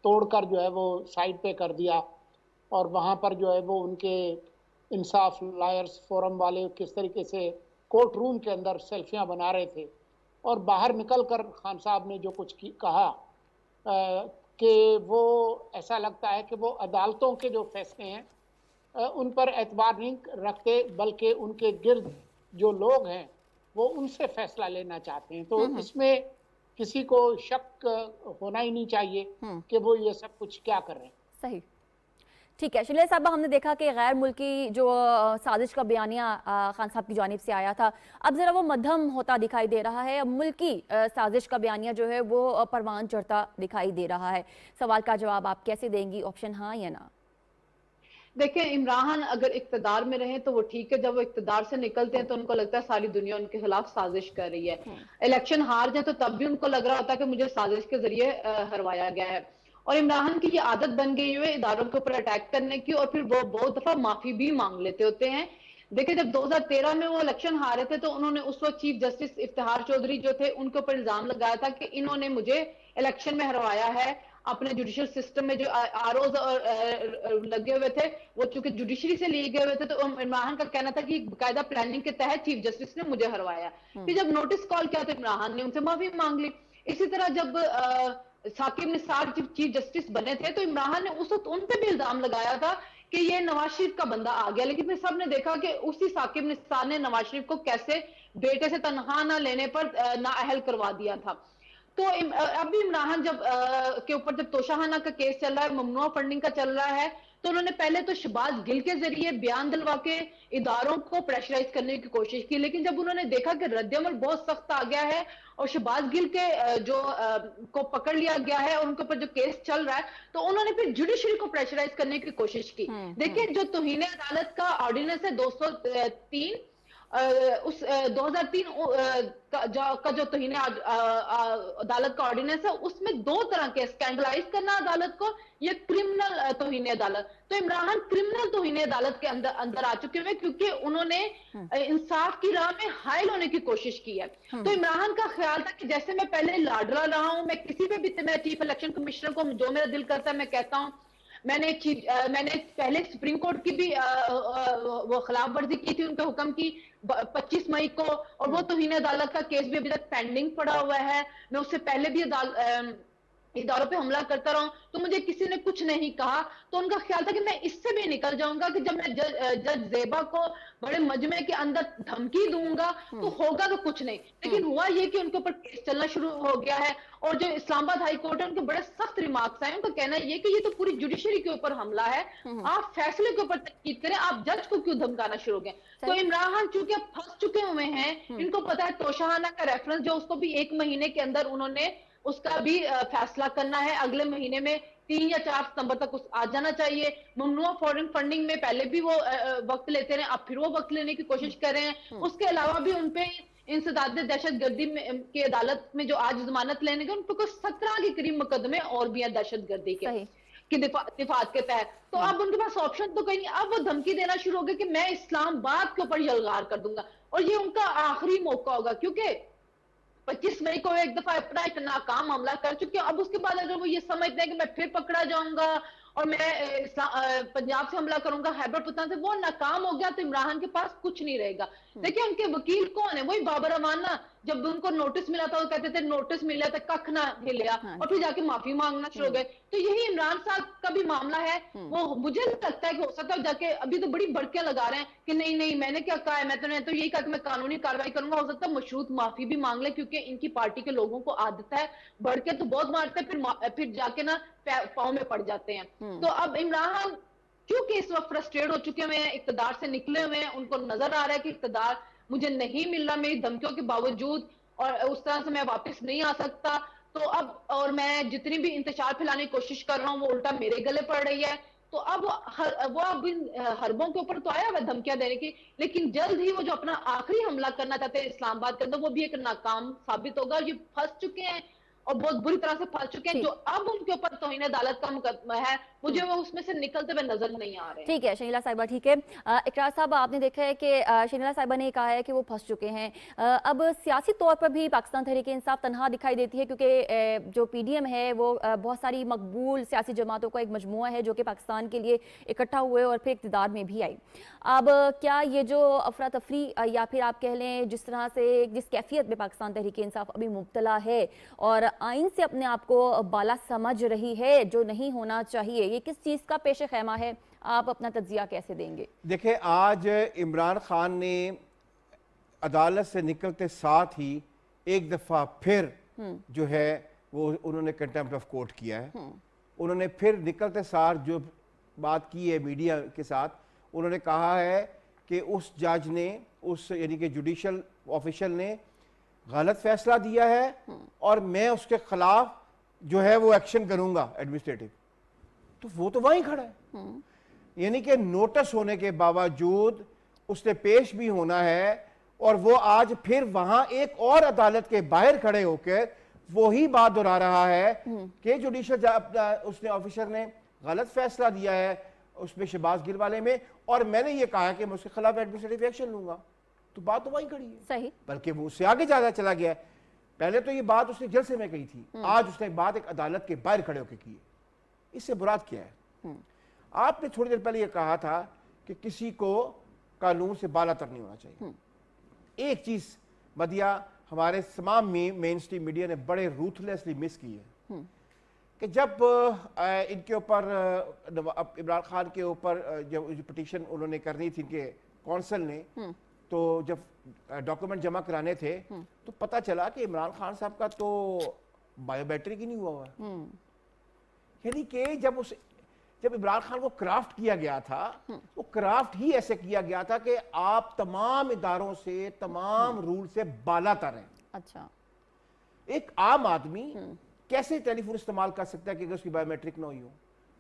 तोड़कर जो है वो साइड पे कर दिया, और वहाँ पर जो है वो उनके इंसाफ लायर्स फोरम वाले किस तरीके से कोर्ट रूम के अंदर सेल्फियाँ बना रहे थे, और बाहर निकल कर खान साहब ने जो कुछ कहा कि वो ऐसा लगता है कि वो अदालतों के जो फैसले हैं उन पर एतबार नहीं रखते, बल्कि उनके गिर्द जो लोग हैं वो उनसे फैसला लेना चाहते हैं। तो इसमें किसी को शक होना ही नहीं चाहिए कि वो ये सब कुछ क्या कर रहे हैं। सही। ठीक है शलीला साहबा, हमने देखा कि गैर मुल्की जो साजिश का बयानिया खान साहब की जानिब से आया था, अब ज़रा वो मध्यम होता दिखाई दे रहा है। अब मुल्की साजिश का बयानिया जो है वो परवान चढ़ता दिखाई दे रहा है। सवाल का जवाब आप कैसे देंगी? ऑप्शन हाँ या ना? देखिए, इमरान अगर इक्तदार में रहे तो वो ठीक है, जब वो इक्तदार से निकलते हैं तो उनको लगता है सारी दुनिया उनके खिलाफ साजिश कर रही है। इलेक्शन हार जाए तो तब भी उनको लग रहा होता है कि मुझे साजिश के जरिए हरवाया गया है। और इमरान की ये आदत बन गई है इदारों के ऊपर अटैक करने की, और फिर वो बहुत दफा माफी भी मांग लेते होते हैं। देखिए, जब 2013 में वो इलेक्शन हारे थे तो उन्होंने उस वक्त चीफ जस्टिस इफ्तिखार चौधरी जो थे उनके ऊपर इल्जाम लगाया था कि इन्होंने मुझे इलेक्शन में हरवाया है। अपने जुडिशियल सिस्टम में जो आरओज और लगे हुए थे वो चूंकि जुडिशरी से लिए गए हुए थे, तो इमरान का कहना था कि बाकायदा प्लानिंग के तहत चीफ जस्टिस ने मुझे हरवाया। फिर जब नोटिस कॉल किया तो इमरान ने उनसे माफी मांग ली। इसी तरह जब साकिब निसार चीफ जस्टिस बने थे तो इमरान ने उस वक्त उन पे भी इल्जाम लगाया था कि ये नवाज शरीफ का बंदा आ गया, लेकिन फिर सबने देखा कि उसी साकिब निसार ने नवाज शरीफ को कैसे बेटे से तनख्वाह ना लेने पर नाअहल करवा दिया था। तो अभी इमरान के ऊपर जब तोशाखाना का केस चल रहा है, ममनुआ फंडिंग का चल रहा है, तो उन्होंने पहले तो शहबाज गिल के जरिए बयान दिलवा के इदारों को प्रेशराइज करने की कोशिश की, लेकिन जब उन्होंने देखा कि रद्द-ए-अमल बहुत सख्त आ गया है और शहबाज गिल के को पकड़ लिया गया है और उनके ऊपर जो केस चल रहा है, तो उन्होंने फिर जुडिशरी को प्रेशराइज करने की कोशिश की। देखिए, जो तौहीन अदालत का ऑर्डिनेंस है 203 उस 2003 का जो तौहीन अदालत का ऑर्डिनेंस है उसमें दो तरह के स्कैंडलाइज करना अदालत को, ये क्रिमिनल तौहीन अदालत। तो इमरान क्रिमिनल तौहीन अदालत के अंदर आ चुके हैं क्योंकि उन्होंने इंसाफ की राह में हायल होने की कोशिश की है। तो इमरान का ख्याल था कि जैसे मैं पहले लाडला रहा हूं, मैं किसी पे भी मैं चीफ इलेक्शन कमिश्नर को जो मेरा दिल करता है मैं कहता हूं। मैंने पहले सुप्रीम कोर्ट की भी वो खिलाफ वर्जी की थी उनके हुक्म की 25 मई को, और वो तौहीन अदालत का केस भी अभी तक पेंडिंग पड़ा हुआ है। मैं उससे पहले भी इदारों पे हमला करता रहा हूं, तो मुझे किसी ने कुछ नहीं कहा। तो उनका ख्याल था कि मैं इससे भी निकल जाऊंगा कि जब मैं जज ज़ेबा को बड़े मजमे के अंदर धमकी दूंगा तो होगा तो कुछ नहीं। लेकिन हुआ ये कि उनके ऊपर केस चलना शुरू हो गया है, और जो इस्लामाबाद हाई कोर्ट है उनके बड़े सख्त रिमार्क्स आए। उनका कहना ये कि ये तो पूरी जुडिशरी के ऊपर हमला है, आप फैसले के ऊपर तनकीद करें, आप जज को क्यों धमकाना शुरू हो गए। तो इमरान चूंकि अब फंस चुके हुए हैं, इनको पता है तोशाखाना का रेफरेंस जो उसको भी 1 महीने के अंदर उन्होंने उसका भी फैसला करना है, अगले महीने में 3 या 4 सितंबर तक आ जाना चाहिए। ममनुआ फॉरेन फंडिंग में पहले भी वो वक्त लेते रहे, अब फिर वो वक्त लेने की कोशिश कर रहे हैं। उसके अलावा भी उनपे इंसदाद दहशतगर्दी की अदालत में जो आज जमानत लेने गए, उन पर कुछ 17 के करीब मुकदमे और भी हैं दहशतगर्दी के दिफात के तहत। तो अब उनके पास ऑप्शन तो कहीं नहीं, अब वो धमकी देना शुरू हो गया कि मैं इस्लामाबाद के ऊपर यलगार कर दूंगा, और ये उनका आखिरी मौका होगा क्योंकि 25 मई को एक दफा अपना एक नाकाम हमला कर चुके हैं। अब उसके बाद अगर वो ये समझते हैं कि मैं फिर पकड़ा जाऊंगा और मैं पंजाब से हमला करूंगा, खैबर पख्तूनख्वा से, वो नाकाम हो गया तो इमरान के पास कुछ नहीं रहेगा। देखिए, उनके वकील कौन है? वही बाबर अमाना। जब उनको नोटिस मिला था वो कहते थे नोटिस मिला था कख ना हिलिया, और फिर जाके माफी मांगना शुरू हो गए। तो यही इमरान साहब का भी मामला है। वो मुझे लगता है कि हो सकता है जाके अभी तो बड़ी बड़कियां लगा रहे हैं कि नहीं नहीं मैंने क्या कहा है, मैं तो यही कहा कि मैं कानूनी कार्रवाई करूंगा। हो सकता है मशरूत माफी भी मांग ले, क्योंकि इनकी पार्टी के लोगों को आदत है बढ़के तो बहुत मारते हैं, फिर जाके ना पाँव में पड़ जाते हैं। तो अब इमरान क्योंकि इस वक्त फ्रस्ट्रेट हो चुके हुए हैं, इक्तदार से निकले हुए हैं, उनको नजर आ रहा है कि इक्तदार मुझे नहीं मिल रहा मेरी धमकियों के बावजूद, और उस तरह से मैं वापस नहीं आ सकता। तो अब और मैं जितनी भी इंतशार फैलाने की कोशिश कर रहा हूँ वो उल्टा मेरे गले पड़ रही है। तो अब वो अब इन हरबों के ऊपर तो आया हुआ धमकियां देने की, लेकिन जल्द ही वो जो अपना आखिरी हमला करना चाहते हैं इस्लामाबाद के अंदर, वो भी एक नाकाम साबित होगा। ये फंस चुके हैं और बहुत बुरी तरह से फंस चुके हैं। जो अब उनके ऊपर तौहीन अदालत का मुकदमा है, मुझे वो उसमें से निकलते हुए नजर नहीं आ रहे। ठीक है शनीला साहिबा, ठीक है। इकरार साहब, आपने देखा है कि शनीला साहिबा ने कहा है कि वो फंस चुके हैं। अब सियासी तौर पर भी पाकिस्तान तहरीक इंसाफ तनहा दिखाई देती है, क्योंकि जो PDM है वो बहुत सारी मकबूल सियासी जमातों का एक मजमुआ है जो कि पाकिस्तान के लिए इकट्ठा हुए और फिर इक़्तिदार में भी आई। अब क्या ये जो अफरा तफरी या फिर आप कह लें जिस तरह से जिस कैफियत में पाकिस्तान तहरीक इंसाफ अभी मुब्तला है और आइन से अपने आप को बाला समझ रही है जो नहीं होना चाहिए, ये किस चीज़ का पेश खैमा है? आप अपना तज्जिया कैसे देंगे? देखिए, आज इमरान खान ने अदालत से निकलते साथ ही एक दफ़ा फिर जो है वो उन्होंने कंटेम्प्ट ऑफ कोर्ट किया है। उन्होंने फिर निकलते साथ जो بات کی ہے میڈیا کے ساتھ. انہوں نے کہا ہے کہ اس جج نے, اس یعنی کہ جوڈیشل آفیشل نے غلط فیصلہ دیا ہے اور میں اس کے خلاف جو ہے وہ ایکشن کروں گا ایڈمنسٹریٹو. تو وہ تو وہیں کھڑا ہے, یعنی کہ نوٹس ہونے کے باوجود اس نے پیش بھی ہونا ہے, اور وہ آج پھر وہاں ایک اور عدالت کے باہر کھڑے ہو کے وہی بات دہرا رہا ہے کہ جوڈیشل اس نے آفیسر نے غلط فیصلہ دیا ہے اس میں شہباز گل والے میں, اور میں نے یہ کہا کہ میں اس کے خلاف ایڈمنسٹریٹو ایکشن لوں گا. تو بات تو وہیں کھڑی ہے. صحیح. بلکہ وہ اس سے آگے زیادہ چلا گیا ہے. پہلے تو یہ بات اس نے جلسے میں کہی تھی, آج اس نے بات ایک عدالت کے باہر کھڑے ہو کے کی ہے. اس سے مراد کیا ہے؟ آپ نے تھوڑی دیر پہلے یہ کہا تھا کہ کسی کو قانون سے بالا تر نہیں ہونا چاہیے. ایک چیز مدیہ ہمارے تمام مین اسٹریم میڈیا نے بڑے روتھلیسلی مس کی ہے کہ جب ان کے اوپر عمران خان کے اوپر جب پٹیشن انہوں نے کرنی تھی ان کے کونسل نے, تو جب ڈاکومنٹ جمع کرانے تھے تو پتہ چلا کہ عمران خان صاحب کا تو بایو میٹرک ہی نہیں ہوا ہوا. یعنی کہ جب عمران خان کو کرافٹ کیا گیا تھا, وہ کرافٹ ہی ایسے کیا گیا تھا کہ آپ تمام اداروں سے, تمام رول سے بالا تر ہیں. اچھا, ایک عام آدمی کیسے ٹیلی فون استعمال کر سکتا ہے کہ اگر اس کی بایو میٹرک نہ ہوئی ہو؟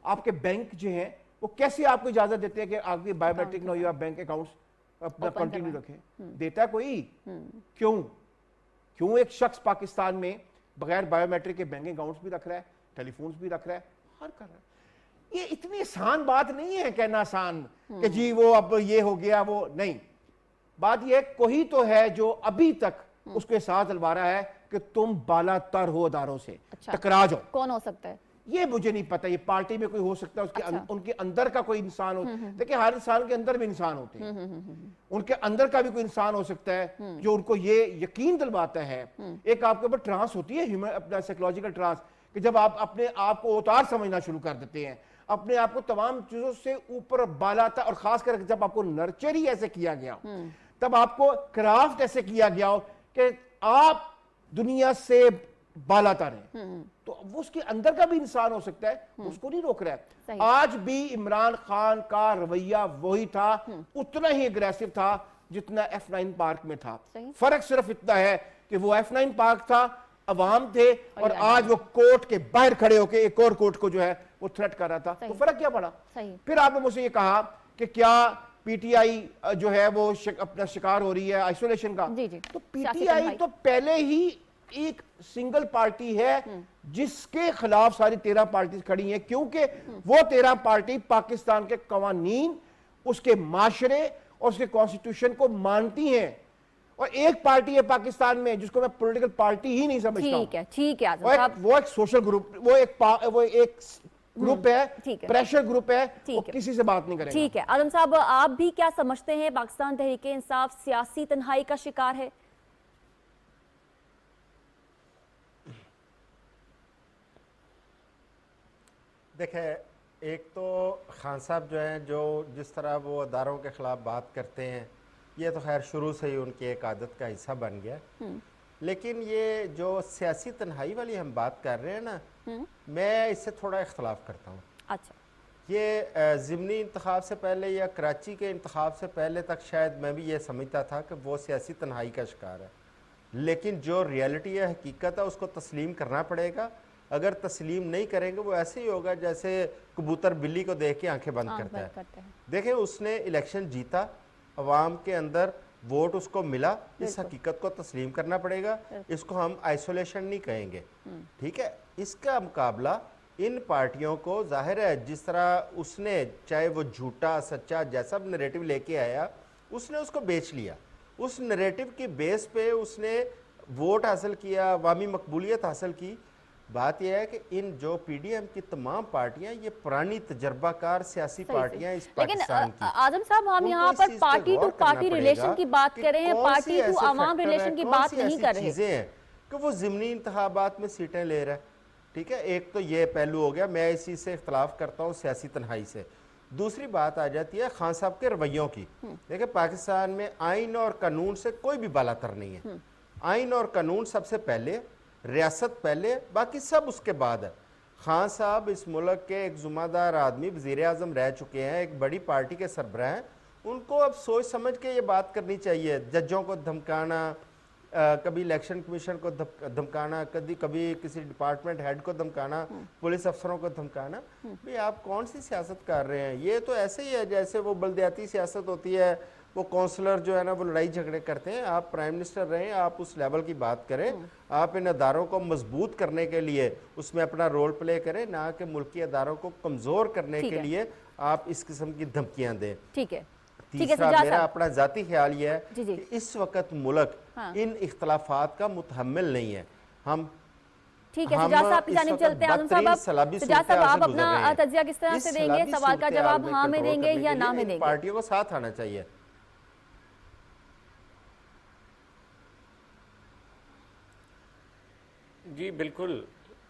آپ کے بینک جو ہیں وہ کیسے آپ کو اجازت دیتے ہیں کہ آپ کی بایو میٹرک نہ ہوئی ہو آپ بینک اکاؤنٹس اپنا کنٹینیو رکھیں؟ دیتا ہے کوئی؟ کیوں ایک شخص پاکستان میں بغیر بایو میٹرک کے بینک اکاؤنٹس بھی رکھ رہا ہے, ٹیلی فونز بھی رکھ رہا ہے, ہر کر رہا ہے. یہ اتنی آسان بات نہیں ہے کہنا آسان کہ جی وہ اب یہ ہو گیا, وہ نہیں. بات یہ ہے کوئی تو ہے جو ابھی تک اس کے ساتھ دلوا رہا ہے کہ تم بالا تر ہو اداروں سے, ٹکرا جاؤ. کون ہو سکتا ہے یہ مجھے نہیں پتا. یہ پارٹی میں کوئی ہو سکتا ہے, ان کے اندر کا کوئی انسان ہو. دیکھیں ہر انسان کے اندر بھی انسان ہوتے ہیں, ان کے اندر کا بھی کوئی انسان ہو سکتا ہے جو ان کو یہ یقین دلواتا ہے. ایک آپ کے اوپر ٹرانس ہوتی ہے, اپنا سائیکولوجیکل ٹرانس, کہ جب آپ اپنے آپ کو اوتار سمجھنا شروع کر دیتے ہیں, اپنے آپ کو تمام چیزوں سے اوپر بالا تھا, اور خاص کر جب آپ کو نرچر ہی ایسے کیا گیا, تب آپ کو کرافٹ ایسے کیا گیا ہو کہ آپ دنیا سے بالا تر ہیں, تو وہ اس کے اندر کا بھی انسان ہو سکتا ہے, اس کو نہیں روک رہا ہے. آج بھی عمران خان کا رویہ وہی تھا, اتنا ہی اگریسو تھا جتنا F9 پارک میں تھا. فرق صرف اتنا ہے کہ وہ F9 پارک تھا, عوام تھے, اور آج وہ کورٹ کے باہر کھڑے ہو کے ایک اور کورٹ کو جو ہے وہ تھریٹ کر رہا تھا. تو فرق کیا پڑا؟ پھر آپ نے مجھ سے یہ کہا کہ کیا پی ٹی آئی جو ہے وہ اپنا شکار ہو رہی ہے آئسولیشن کا. تو پی ٹی آئی تو پہلے ہی ایک سنگل پارٹی ہے جس کے خلاف ساری 13 پارٹیز کھڑی ہیں, کیونکہ وہ 13 پارٹی پاکستان کے قوانین, اس کے معاشرے اور اس کے کانسٹیٹیوشن کو مانتی ہیں. اور ایک پارٹی ہے پاکستان میں جس کو میں پولیٹیکل پارٹی ہی نہیں سمجھتا ہوں. ٹھیک ہے, وہ ایک سوشل گروپ, وہ ایک گروپ ہے, پریشر گروپ ہے, وہ کسی سے بات نہیں کرے گا. ٹھیک ہے اعظم صاحب, آپ بھی کیا سمجھتے ہیں پاکستان تحریک انصاف سیاسی تنہائی کا شکار ہے؟ دیکھیں, ایک تو خان صاحب جو ہیں, جو جس طرح وہ اداروں کے خلاف بات کرتے ہیں, یہ تو خیر شروع سے ہی ان کی ایک عادت کا حصہ بن گیا. لیکن یہ جو سیاسی تنہائی والی ہم بات کر رہے ہیں نا, میں اس سے تھوڑا اختلاف کرتا ہوں. اچھا, یہ ضمنی انتخاب سے پہلے یا کراچی کے انتخاب سے پہلے تک شاید میں بھی یہ سمجھتا تھا کہ وہ سیاسی تنہائی کا شکار ہے. لیکن جو ریالٹی ہے, حقیقت ہے, اس کو تسلیم کرنا پڑے گا. اگر تسلیم نہیں کریں گے وہ ایسے ہی ہوگا جیسے کبوتر بلی کو دیکھ کے آنکھیں بند کرتا ہے. دیکھیں, اس نے الیکشن جیتا, عوام کے اندر ووٹ اس کو ملا, اس حقیقت کو تسلیم کرنا پڑے گا. اس کو ہم آئسولیشن نہیں کہیں گے, ٹھیک ہے. اس کا مقابلہ ان پارٹیوں کو, ظاہر ہے جس طرح اس نے, چاہے وہ جھوٹا سچا جیسا بھی نریٹو لے کے آیا, اس نے اس کو بیچ لیا. اس نریٹو کی بیس پہ اس نے ووٹ حاصل کیا, عوامی مقبولیت حاصل کی. بات یہ ہے کہ ان جو پی ڈی ایم کی تمام پارٹیاں یہ پرانی تجربہ کار سیاسی پارٹیاں اس پاکستان کی. اعظم صاحب, ہم یہاں پر پارٹی ٹو پارٹی ریلیشن کی بات کر رہے ہیں, پارٹی ٹو عوام ریلیشن کی بات نہیں کر رہے. چیزیں ہیں کہ وہ ضمنی انتخابات میں سیٹیں لے رہا ہے, ٹھیک ہے. ایک تو یہ پہلو ہو گیا, میں اسی سے اختلاف کرتا ہوں سیاسی تنہائی سے. دوسری بات آ جاتی ہے خان صاحب کے رویوں کی. دیکھیں, پاکستان میں آئین اور قانون سے کوئی بھی بالا تر نہیں ہے. آئین اور قانون سب سے پہلے, ریاست پہلے, باقی سب اس کے بعد ہے. خان صاحب اس ملک کے ایک ذمہ دار آدمی، وزیر اعظم رہ چکے ہیں، ایک بڑی پارٹی کے سربراہ ہیں، ان کو اب سوچ سمجھ کے یہ بات کرنی چاہیے. ججوں کو دھمکانا، کبھی الیکشن کمیشن کو دھمکانا، کبھی کسی ڈپارٹمنٹ ہیڈ کو دھمکانا، پولیس افسروں کو دھمکانا، بھئی آپ کون سی سیاست کر رہے ہیں؟ یہ تو ایسے ہی ہے جیسے وہ بلدیاتی سیاست ہوتی ہے، وہ کونسلر جو ہے نا وہ لڑائی جھگڑے کرتے ہیں. آپ پرائم منسٹر رہیں، آپ اس لیول کی بات کریں، آپ ان اداروں کو مضبوط کرنے کے لیے اس میں اپنا رول پلے کریں، نہ کہ ملکی اداروں کو کمزور کرنے کے لیے آپ اس قسم کی دھمکیاں دیں. ٹھیک ہے. تیسرا میرا اپنا ذاتی خیال یہ ہے جی کہ اس وقت ملک ان اختلافات کا متحمل نہیں ہے. ہم ٹھیک ہے سجاد صاحب کی جانب چلتے ہیں. سجاد صاحب آپ اپنا تجزیہ کس طرح سے دیں گے؟ سوال کا جواب ہاں میں دیں گے یا نہ میں دیں گے؟ پارٹیوں کو ساتھ آنا چاہیے. جی بالکل،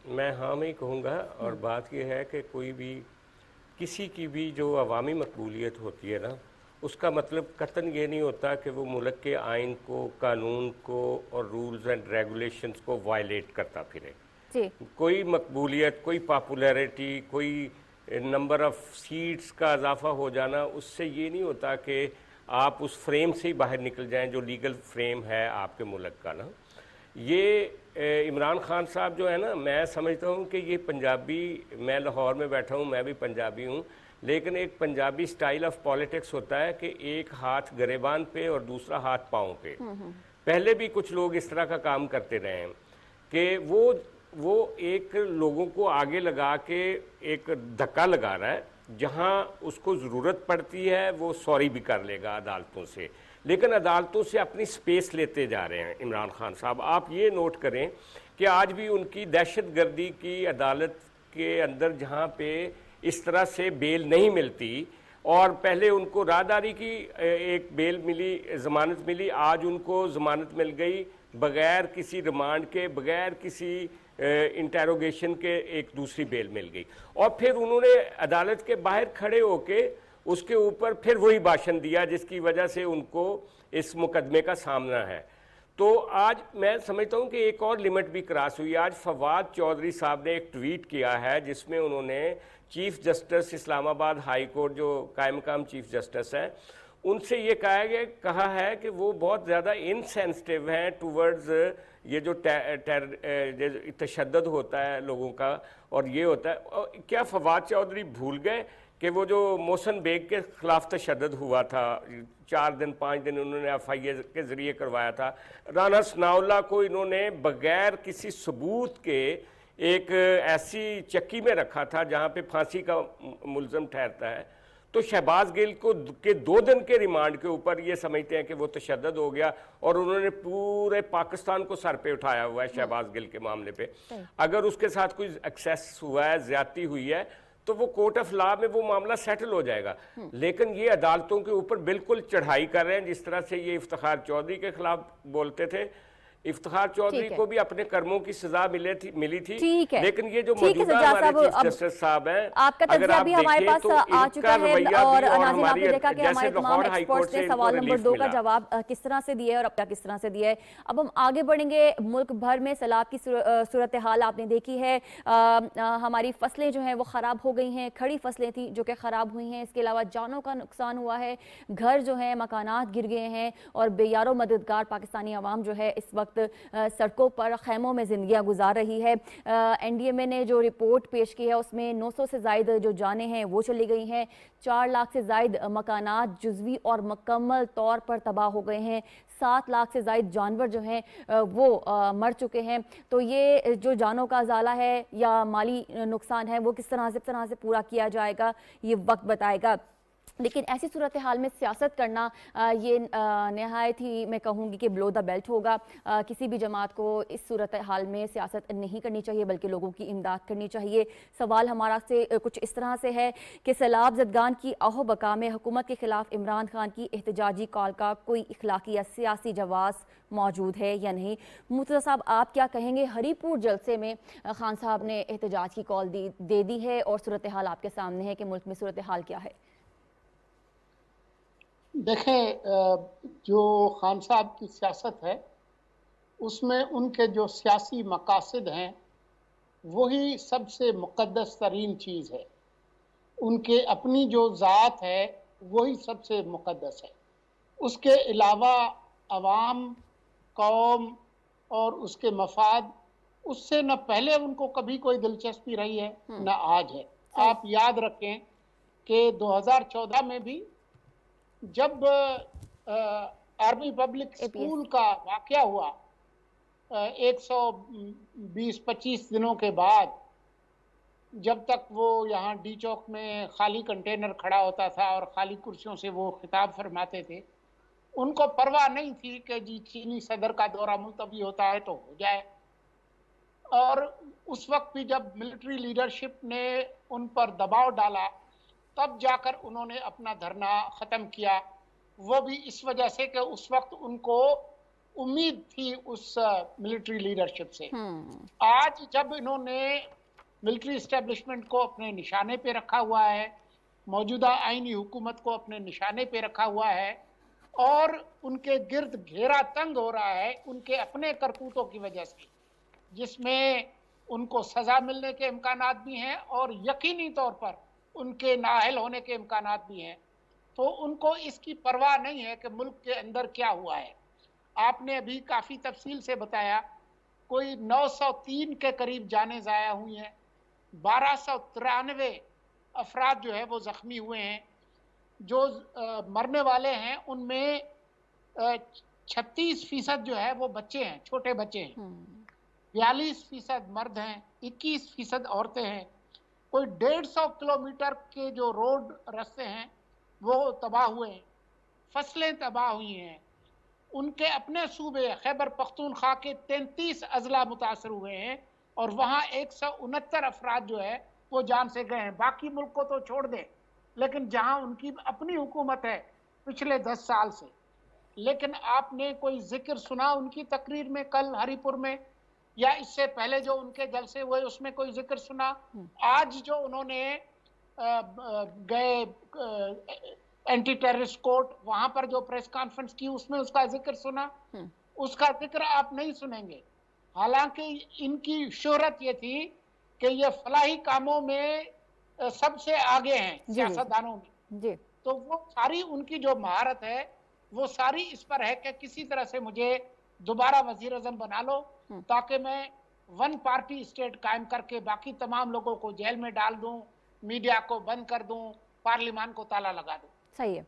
میں ہاں میں ہی کہوں گا. اور بات یہ ہے کہ کوئی بھی کسی کی بھی جو عوامی مقبولیت ہوتی ہے نا، اس کا مطلب قطعاً یہ نہیں ہوتا کہ وہ ملک کے آئین کو، قانون کو اور رولز اینڈ ریگولیشنز کو وائلیٹ کرتا پھرے. کوئی مقبولیت، کوئی پاپولیرٹی، کوئی نمبر آف سیٹس کا اضافہ ہو جانا، اس سے یہ نہیں ہوتا کہ آپ اس فریم سے ہی باہر نکل جائیں جو لیگل فریم ہے آپ کے ملک کا نا. یہ عمران خان صاحب جو ہے نا، میں سمجھتا ہوں کہ یہ پنجابی، میں لاہور میں بیٹھا ہوں، میں بھی پنجابی ہوں، لیکن ایک پنجابی سٹائل آف پالیٹکس ہوتا ہے کہ ایک ہاتھ گریبان پہ اور دوسرا ہاتھ پاؤں پہ. پہلے بھی کچھ لوگ اس طرح کا کام کرتے رہے ہیں کہ وہ ایک لوگوں کو آگے لگا کے ایک دھکا لگا رہا ہے، جہاں اس کو ضرورت پڑتی ہے وہ سوری بھی کر لے گا عدالتوں سے، لیکن عدالتوں سے اپنی سپیس لیتے جا رہے ہیں عمران خان صاحب. آپ یہ نوٹ کریں کہ آج بھی ان کی دہشت گردی کی عدالت کے اندر جہاں پہ اس طرح سے بیل نہیں ملتی، اور پہلے ان کو راہداری کی ایک بیل ملی، ضمانت ملی، آج ان کو ضمانت مل گئی بغیر کسی ریمانڈ کے، بغیر کسی انٹیروگیشن کے ایک دوسری بیل مل گئی. اور پھر انہوں نے عدالت کے باہر کھڑے ہو کے اس کے اوپر پھر وہی بھاشن دیا جس کی وجہ سے ان کو اس مقدمے کا سامنا ہے. تو آج میں سمجھتا ہوں کہ ایک اور لمٹ بھی کراس ہوئی. آج فواد چودھری صاحب نے ایک ٹویٹ کیا ہے جس میں انہوں نے چیف جسٹس اسلام آباد ہائی کورٹ جو قائم مقام چیف جسٹس ہیں ان سے یہ کہا ہے کہ وہ بہت زیادہ انسینسٹیو ہیں ٹورڈز یہ جو تشدد ہوتا ہے لوگوں کا اور یہ ہوتا ہے. کیا فواد چودھری بھول گئے کہ وہ جو محسن بیگ کے خلاف تشدد ہوا تھا 4 دن 5 دن انہوں نے FIA کے ذریعے کروایا تھا، رانا ثناء اللہ کو انہوں نے بغیر کسی ثبوت کے ایک ایسی چکی میں رکھا تھا جہاں پہ پھانسی کا ملزم ٹھہرتا ہے. تو شہباز گل کو کے 2 دن کے ریمانڈ کے اوپر یہ سمجھتے ہیں کہ وہ تشدد ہو گیا، اور انہوں نے پورے پاکستان کو سر پہ اٹھایا ہوا ہے شہباز گل کے معاملے پہ. اگر اس کے ساتھ کوئی ایکسیس ہوا ہے، زیادتی ہوئی ہے، تو وہ کورٹ آف لا میں وہ معاملہ سیٹل ہو جائے گا. لیکن یہ عدالتوں کے اوپر بالکل چڑھائی کر رہے ہیں جس طرح سے یہ افتخار چودھری کے خلاف بولتے تھے. افتخار چودھری کو بھی اپنے کرموں کی سزا ملی تھی، لیکن یہ جو موجودہ ہمارے چیف جسٹس صاحب ہیں، آپ کا تجزیہ بھی ہمارے پاس آ چکا ہے، اور ناظرین آپ نے دیکھا کہ ہمارے تمام ایکسپرٹس نے سوال نمبر 2 کا جواب کس طرح سے دیا ہے اور اب تک کس طرح سے دیا ہے. اب ہم آگے بڑھیں گے. ملک بھر میں سیلاب کی صورتحال آپ نے دیکھی ہے. ہماری فصلیں جو ہیں وہ خراب ہو گئی ہیں، کھڑی فصلیں تھیں جو کہ خراب ہوئی ہیں. اس کے علاوہ جانوں کا نقصان ہوا ہے، گھر جو ہیں مکانات گر گئے ہیں، اور بے یار و مددگار پاکستانی عوام جو ہے اس وقت سڑکوں پر خیموں میں زندگیاں گزار رہی ہے. NDMA نے جو رپورٹ پیش کی ہے اس میں 900 سے زائد جو جانیں ہیں وہ چلی گئی ہیں، 4 لاکھ سے زائد مکانات جزوی اور مکمل طور پر تباہ ہو گئے ہیں، 7 لاکھ سے زائد جانور جو ہیں وہ مر چکے ہیں. تو یہ جو جانوں کا ازالہ ہے یا مالی نقصان ہے وہ کس طرح سے پورا کیا جائے گا یہ وقت بتائے گا. لیکن ایسی صورتحال میں سیاست کرنا یہ نہایت ہی میں کہوں گی کہ بلو دا بیلٹ ہوگا. کسی بھی جماعت کو اس صورتحال میں سیاست نہیں کرنی چاہیے بلکہ لوگوں کی امداد کرنی چاہیے. سوال ہمارا سے کچھ اس طرح سے ہے کہ سیلاب زدگان کی آہو بقا میں حکومت کے خلاف عمران خان کی احتجاجی کال کا کوئی اخلاقی یا سیاسی جواز موجود ہے یا نہیں؟ مرتضیٰ صاحب آپ کیا کہیں گے؟ ہری پور جلسے میں خان صاحب نے احتجاج کی کال دے دی ہے اور صورتحال آپ کے سامنے ہے کہ ملک میں صورتحال کیا ہے. دیکھیں، جو خان صاحب کی سیاست ہے اس میں ان کے جو سیاسی مقاصد ہیں वही सबसे मुक़द्दस तरीन चीज़ है। उनके अपनी जो ज़ात है वही सबसे मुक़द्दस है। उसके अलावा अवाम, कौम और उसके मफाद, उससे न पहले उनको कभी कोई दिलचस्पी रही है न आज है। आप याद रखें कि 2014 में भी जब आर्मी पब्लिक स्कूल का वाक़या हुआ 120-25 दिनों के बाद, जब तक वो यहाँ डी चौक में खाली कंटेनर खड़ा होता था और खाली कुर्सियों से वो खिताब फरमाते थे, उनको परवाह नहीं थी कि जी चीनी सदर का दौरा मुलतवी होता है तो हो जाए। और उस वक्त भी जब मिलिट्री लीडरशिप ने उन पर दबाव डाला तब जाकर उन्होंने अपना धरना ख़त्म किया। वो भी इस वजह से कि उस वक्त उनको उम्मीद थी उस मिलिट्री लीडरशिप से। आज जब इन्होंने मिलिट्री इस्टेब्लिशमेंट को अपने निशाने पे रखा हुआ है, मौजूदा आईनी हुकूमत को अपने निशाने पे रखा हुआ है और उनके गिर्द घेरा तंग हो रहा है उनके अपने करतूतों की वजह से, जिसमें उनको सज़ा मिलने के इम्कानात भी हैं और यकीनी तौर पर उनके नाअहल होने के इम्कानात भी हैं, तो उनको इसकी परवाह नहीं है कि मुल्क के अंदर क्या हुआ है। आपने अभी काफ़ी तफसील से बताया, कोई 903 के करीब जानें ज़ाया हुई हैं, 1293 अफराद जो है वो ज़ख्मी हुए हैं। जो मरने वाले हैं उनमें 36% जो है वो बच्चे हैं, छोटे बच्चे हैं, 42% मर्द हैं, 21% औरतें हैं। कोई 150 किलोमीटर के जो रोड रास्ते हैं वो तबाह हुए हैं, फसलें तबाह हुई हैं। उनके अपने सूबे खैबर पख्तूनख्वा के 33 अजला मुतासर हुए हैं और वहाँ 169 अफराद जो है वो जान से गए हैं। बाकी मुल्क को तो छोड़ दें, लेकिन जहाँ उनकी अपनी हुकूमत है पिछले 10 साल से, लेकिन आपने कोई जिक्र सुना उनकी तकरीर में कल हरीपुर में, या इससे पहले जो उनके जलसे हुए उसमें कोई जिक्र सुना? आज जो उन्होंने गए एंटी टेररिस्ट कोर्ट, वहां पर जो प्रेस कॉन्फ्रेंस की उसमें उसका जिक्र सुना? उसका जिक्र आप नहीं सुनेंगे। हालांकि इनकी शोहरत ये थी कि ये फलाही कामों में सबसे आगे हैं सियासतदानों में, तो वो सारी उनकी जो महारत है वो सारी इस पर है कि किसी तरह से मुझे दोबारा वजीर आज़म बना लो ताकि मैं वन पार्टी स्टेट कायम करके बाकी तमाम लोगों को जेल में डाल दूं, मीडिया को बंद कर दूं, पार्लियामान को ताला लगा दूं। सही है।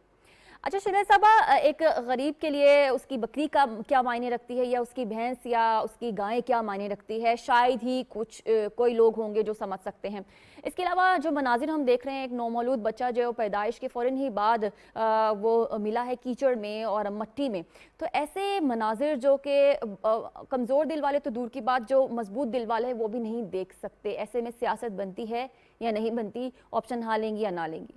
अच्छा शिनेज़ साहबा, एक गरीब के लिए उसकी बकरी का क्या मायने रखती है या उसकी भैंस या उसकी गाय क्या मायने रखती है, शायद ही कोई लोग होंगे जो समझ सकते हैं। इसके अलावा जो मनाजिर हम देख रहे हैं, एक नौमौलूद बच्चा जो पैदाइश के फ़ौरन ही बाद वो मिला है कीचड़ में और मट्टी में, तो ऐसे मनाजिर जो कि कमज़ोर दिल वाले तो दूर की बात, जो मजबूत दिल वाले हैं वो भी नहीं देख सकते। ऐसे में सियासत बनती है या नहीं बनती? ऑप्शन हाँ लेंगी या ना लेंगी?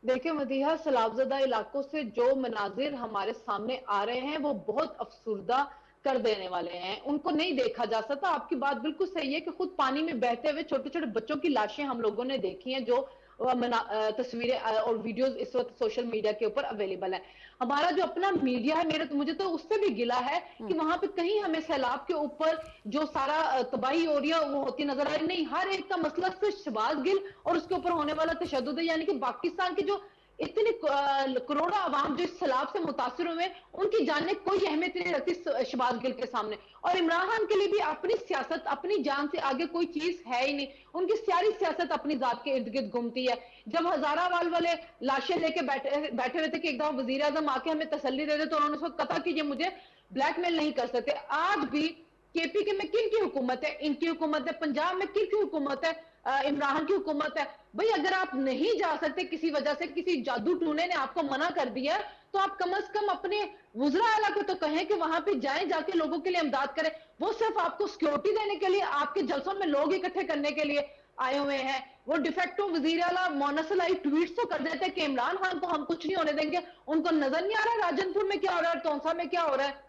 देखिए मदीहा, सैलाबज़दा इलाकों से जो मनाजिर हमारे सामने आ रहे हैं वो बहुत अफसुर्दा कर देने वाले हैं। उनको नहीं देखा जा सकता। आपकी बात बिल्कुल सही है कि खुद पानी में बहते हुए छोटे छोटे बच्चों की लाशें हम लोगों ने देखी हैं, जो तस्वीरें और वीडियोस इस वक्त सोशल मीडिया के ऊपर अवेलेबल है। हमारा जो अपना मीडिया है, मुझे तो उससे भी गिला है कि वहां पे कहीं हमें सैलाब के ऊपर जो सारा तबाही हो रही है वो होती नजर आ रही नहीं। हर एक का मसला सिर्फ शहबाज गिल और उसके ऊपर होने वाला तशद्दुद है, यानी कि पाकिस्तान के जो इतने करोड़ों आवाम जो इस सैलाब से मुतासिर हुए उनकी जान में कोई अहमियत नहीं रखती शहबाज गिल के सामने। और इमरान खान के लिए भी अपनी सियासत, अपनी जान से आगे कोई चीज है ही नहीं। उनकी सारी सियासत अपनी जात के इर्द गिर्द घूमती है। जब हजाराबाद वाले लाशें लेके बैठे हुए थे कि एक दफा वजीर आजम आके हमें तसल्ली दे दे, तो उन्होंने उसको कहा कि ये मुझे ब्लैकमेल नहीं कर सकते। आज भी केपी के में किन की हुकूमत है? इनकी हुकूमत है। पंजाब में किन की हुकूमत है? इमरान की हुकूमत है। भाई अगर आप नहीं जा सकते किसी वजह से, किसी जादू टूने ने आपको मना कर दिया, तो आप कम से कम अपने वुज़रा आला को तो कहें कि वहां पे जाएं, जाके लोगों के लिए इमदाद करें। वो सिर्फ आपको सिक्योरिटी देने के लिए, आपके जलसों में लोग इकट्ठे करने के लिए आए हुए हैं। वो डिफेक्टो वजीर आला मोनसलाई ट्वीट तो कर देते हैं कि इमरान खान को हम कुछ नहीं होने देंगे। उनको नजर नहीं आ रहा राजनपुर में क्या हो रहा है, टोंसा में क्या हो रहा है।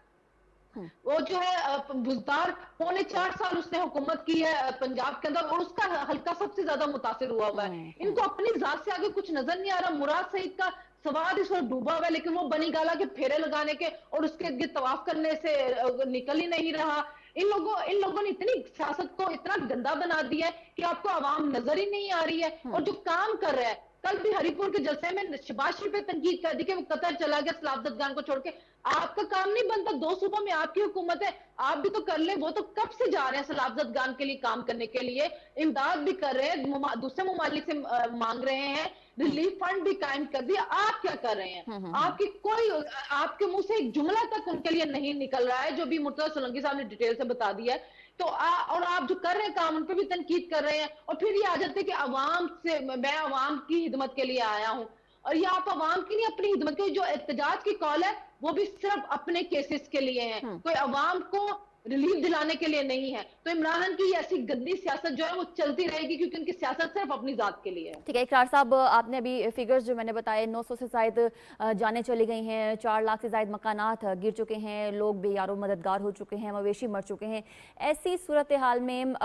वो जो है बुजदार 4.25 साल उसने हुकूमत की है पंजाब के अंदर और उसका हल्का सबसे ज्यादा मुतासिर हुआ हुआ है। इनको अपनी जात से आगे कुछ नजर नहीं आ रहा। मुराद सईद का सवाल इस वक्त डूबा हुआ है, लेकिन वो बनी गाला के फेरे लगाने के और उसके इर्द तवाफ करने से निकल ही नहीं रहा। इन लोगों ने इतनी सियासत को इतना गंदा बना दिया है कि आपको आवाम नजर ही नहीं आ रही है। और जो काम कर रहा है, कल भी हरिपुर के जलसे में शहबाज शरीफ पे तनकीद कर दी कि वो कतर चला गया सलाबत खान को छोड़ के। आपका काम नहीं बनता, 2 सूबों में आपकी हुकूमत है, आप भी तो कर ले। वो तो कब से जा रहे हैं सलाबत खान के लिए काम करने के लिए, इमदाद भी कर रहे हैं, दूसरे ममालिक से मांग रहे हैं, रिलीफ फंड भी कायम कर दिया। आप क्या कर रहे हैं? आपकी कोई, आपके मुंह से एक जुमला तक उनके लिए नहीं निकल रहा है, जो भी मुर्तजा सोलंकी साहब ने डिटेल से बता दिया है। तो और आप जो कर रहे हैं काम, उन पे भी तनकीद कर रहे हैं, और फिर ये आ जाते हैं कि अवाम से, मैं अवाम की खिदमत के लिए आया हूं। और ये आप अवाम की नहीं, अपनी खिदमत के, जो एहतजाज की कॉल है वो भी सिर्फ अपने केसेस के लिए है, कोई अवाम को रिलीफ दिलाने के लिए नहीं है। तो इमरान खान की ऐसी गंदी सियासत जो है वो चलती रहेगी, क्योंकि उनकी सियासत सिर्फ अपनी जात के लिए है। ठीक है इकरार साहब, आपने अभी फिगर्स जो मैंने बताए, 900 से जायद जानें चली गई हैं, 4 लाख से जायद मकानात गिर चुके हैं, लोग बेयारो मददगार हो चुके हैं, मवेशी मर चुके हैं। ऐसी सूरत हाल में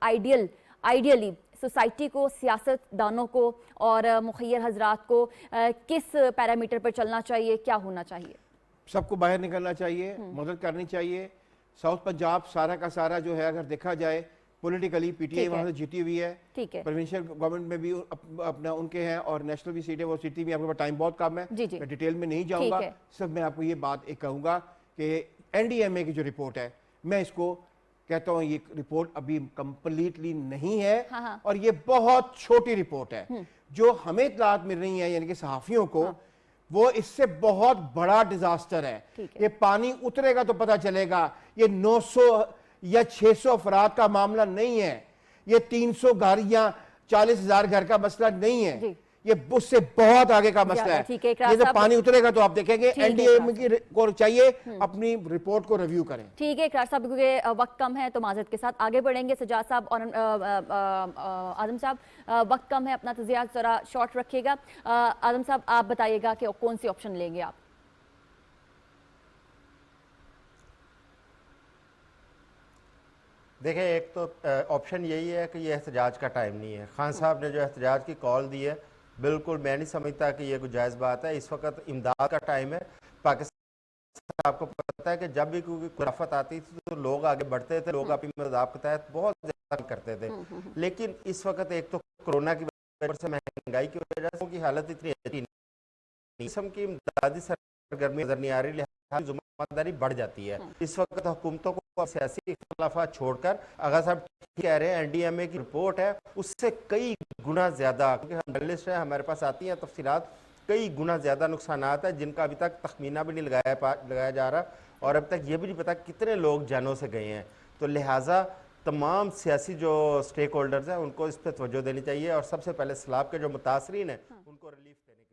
आइडियली सोसाइटी को, सियासतदानों को और मुखय्यर हजरात को किस पैरामीटर पर चलना चाहिए, क्या होना चाहिए? सबको बाहर निकलना चाहिए, मदद करनी चाहिए। साउथ पंजाब सारा का सारा जो है, अगर देखा जाए पॉलिटिकली पीटीआई वहाँ से जीती हुई है, ठीक है, प्रोविंशियल गवर्नमेंट में भी अपना उनके हैं, और नेशनल भी सीट है, वो सीटें भी, आपके पास टाइम बहुत कम है, मैं डिटेल में नहीं जाऊंगा। सिर्फ मैं आपको ये बात एक कहूँगा कि एनडीएमए की जो रिपोर्ट है, मैं इसको कहता हूँ ये रिपोर्ट अभी कंप्लीटली नहीं है। और ये बहुत छोटी रिपोर्ट है। जो हमें इत्तलात मिल रही है यानी कि सहाफियों को, वो इससे बहुत बड़ा डिजास्टर है। ये पानी उतरेगा तो पता चलेगा। ये 900 या 600 अफराद का मामला नहीं है, ये 300 घर या 40,000 घर का मसला नहीं है, ये उससे बहुत आगे का मसला है। ये जब पानी उतरेगा तो आप देखेंगे एनडीएमए को चाहिए अपनी रिपोर्ट को रिव्यू करें। ठीक है इकरार साहब, क्योंकि वक्त कम है तो माजरत के साथ आगे बढ़ेंगे। सजाद साहब और आदम साहब, वक्त कम है, अपना तजिया जरा शॉर्ट रखिएगा। आदम साहब, आप बताइएगा कि कौन सी ऑप्शन लेंगे आप? देखें, एक तो ऑप्शन यही है कि ये एहतजाज का टाइम नहीं है। खान साहब ने जो एहतजाज की कॉल दी है, बिल्कुल मैं नहीं समझता कि ये कोई जायज़ बात है। इस वक्त इमदाद का टाइम है। पाकिस्तान, आपको पता है कि जब भी कोई खुराफत आती थी तो लोग आगे बढ़ते थे, लोग अपनी मदद के तहत बहुत ज़्यादा करते थे। लेकिन इस वक्त एक तो कोरोना की वजह से, महंगाई की वजह से, की हालत इतनी अच्छी नहीं, किस्म की इमदादी सरगर्मी नजर नहीं आ रही, जिम्मेदारी बढ़ जाती है। इस वक्त हुकूमतों को सियासी इख्तलाफात छोड़कर, अगर साहब ठीक कह रहे हैं, एनडीएमए की रिपोर्ट है उससे कई गुना ज्यादा, क्योंकि हम जर्नलिस्ट हैं, हमारे पास आती हैं तफसीलात, कई गुना ज्यादा नुकसानात है जिनका अभी तक तखमीना भी नहीं लगाया जा रहा, और अब तक ये भी नहीं पता कितने लोग जानों से गए हैं। तो लिहाजा तमाम सियासी जो स्टेक होल्डर्स हैं उनको इस पर तवज्जो देनी चाहिए, और सबसे पहले सैलाब के जो मुतासरीन हैं उनको रिलीफ देने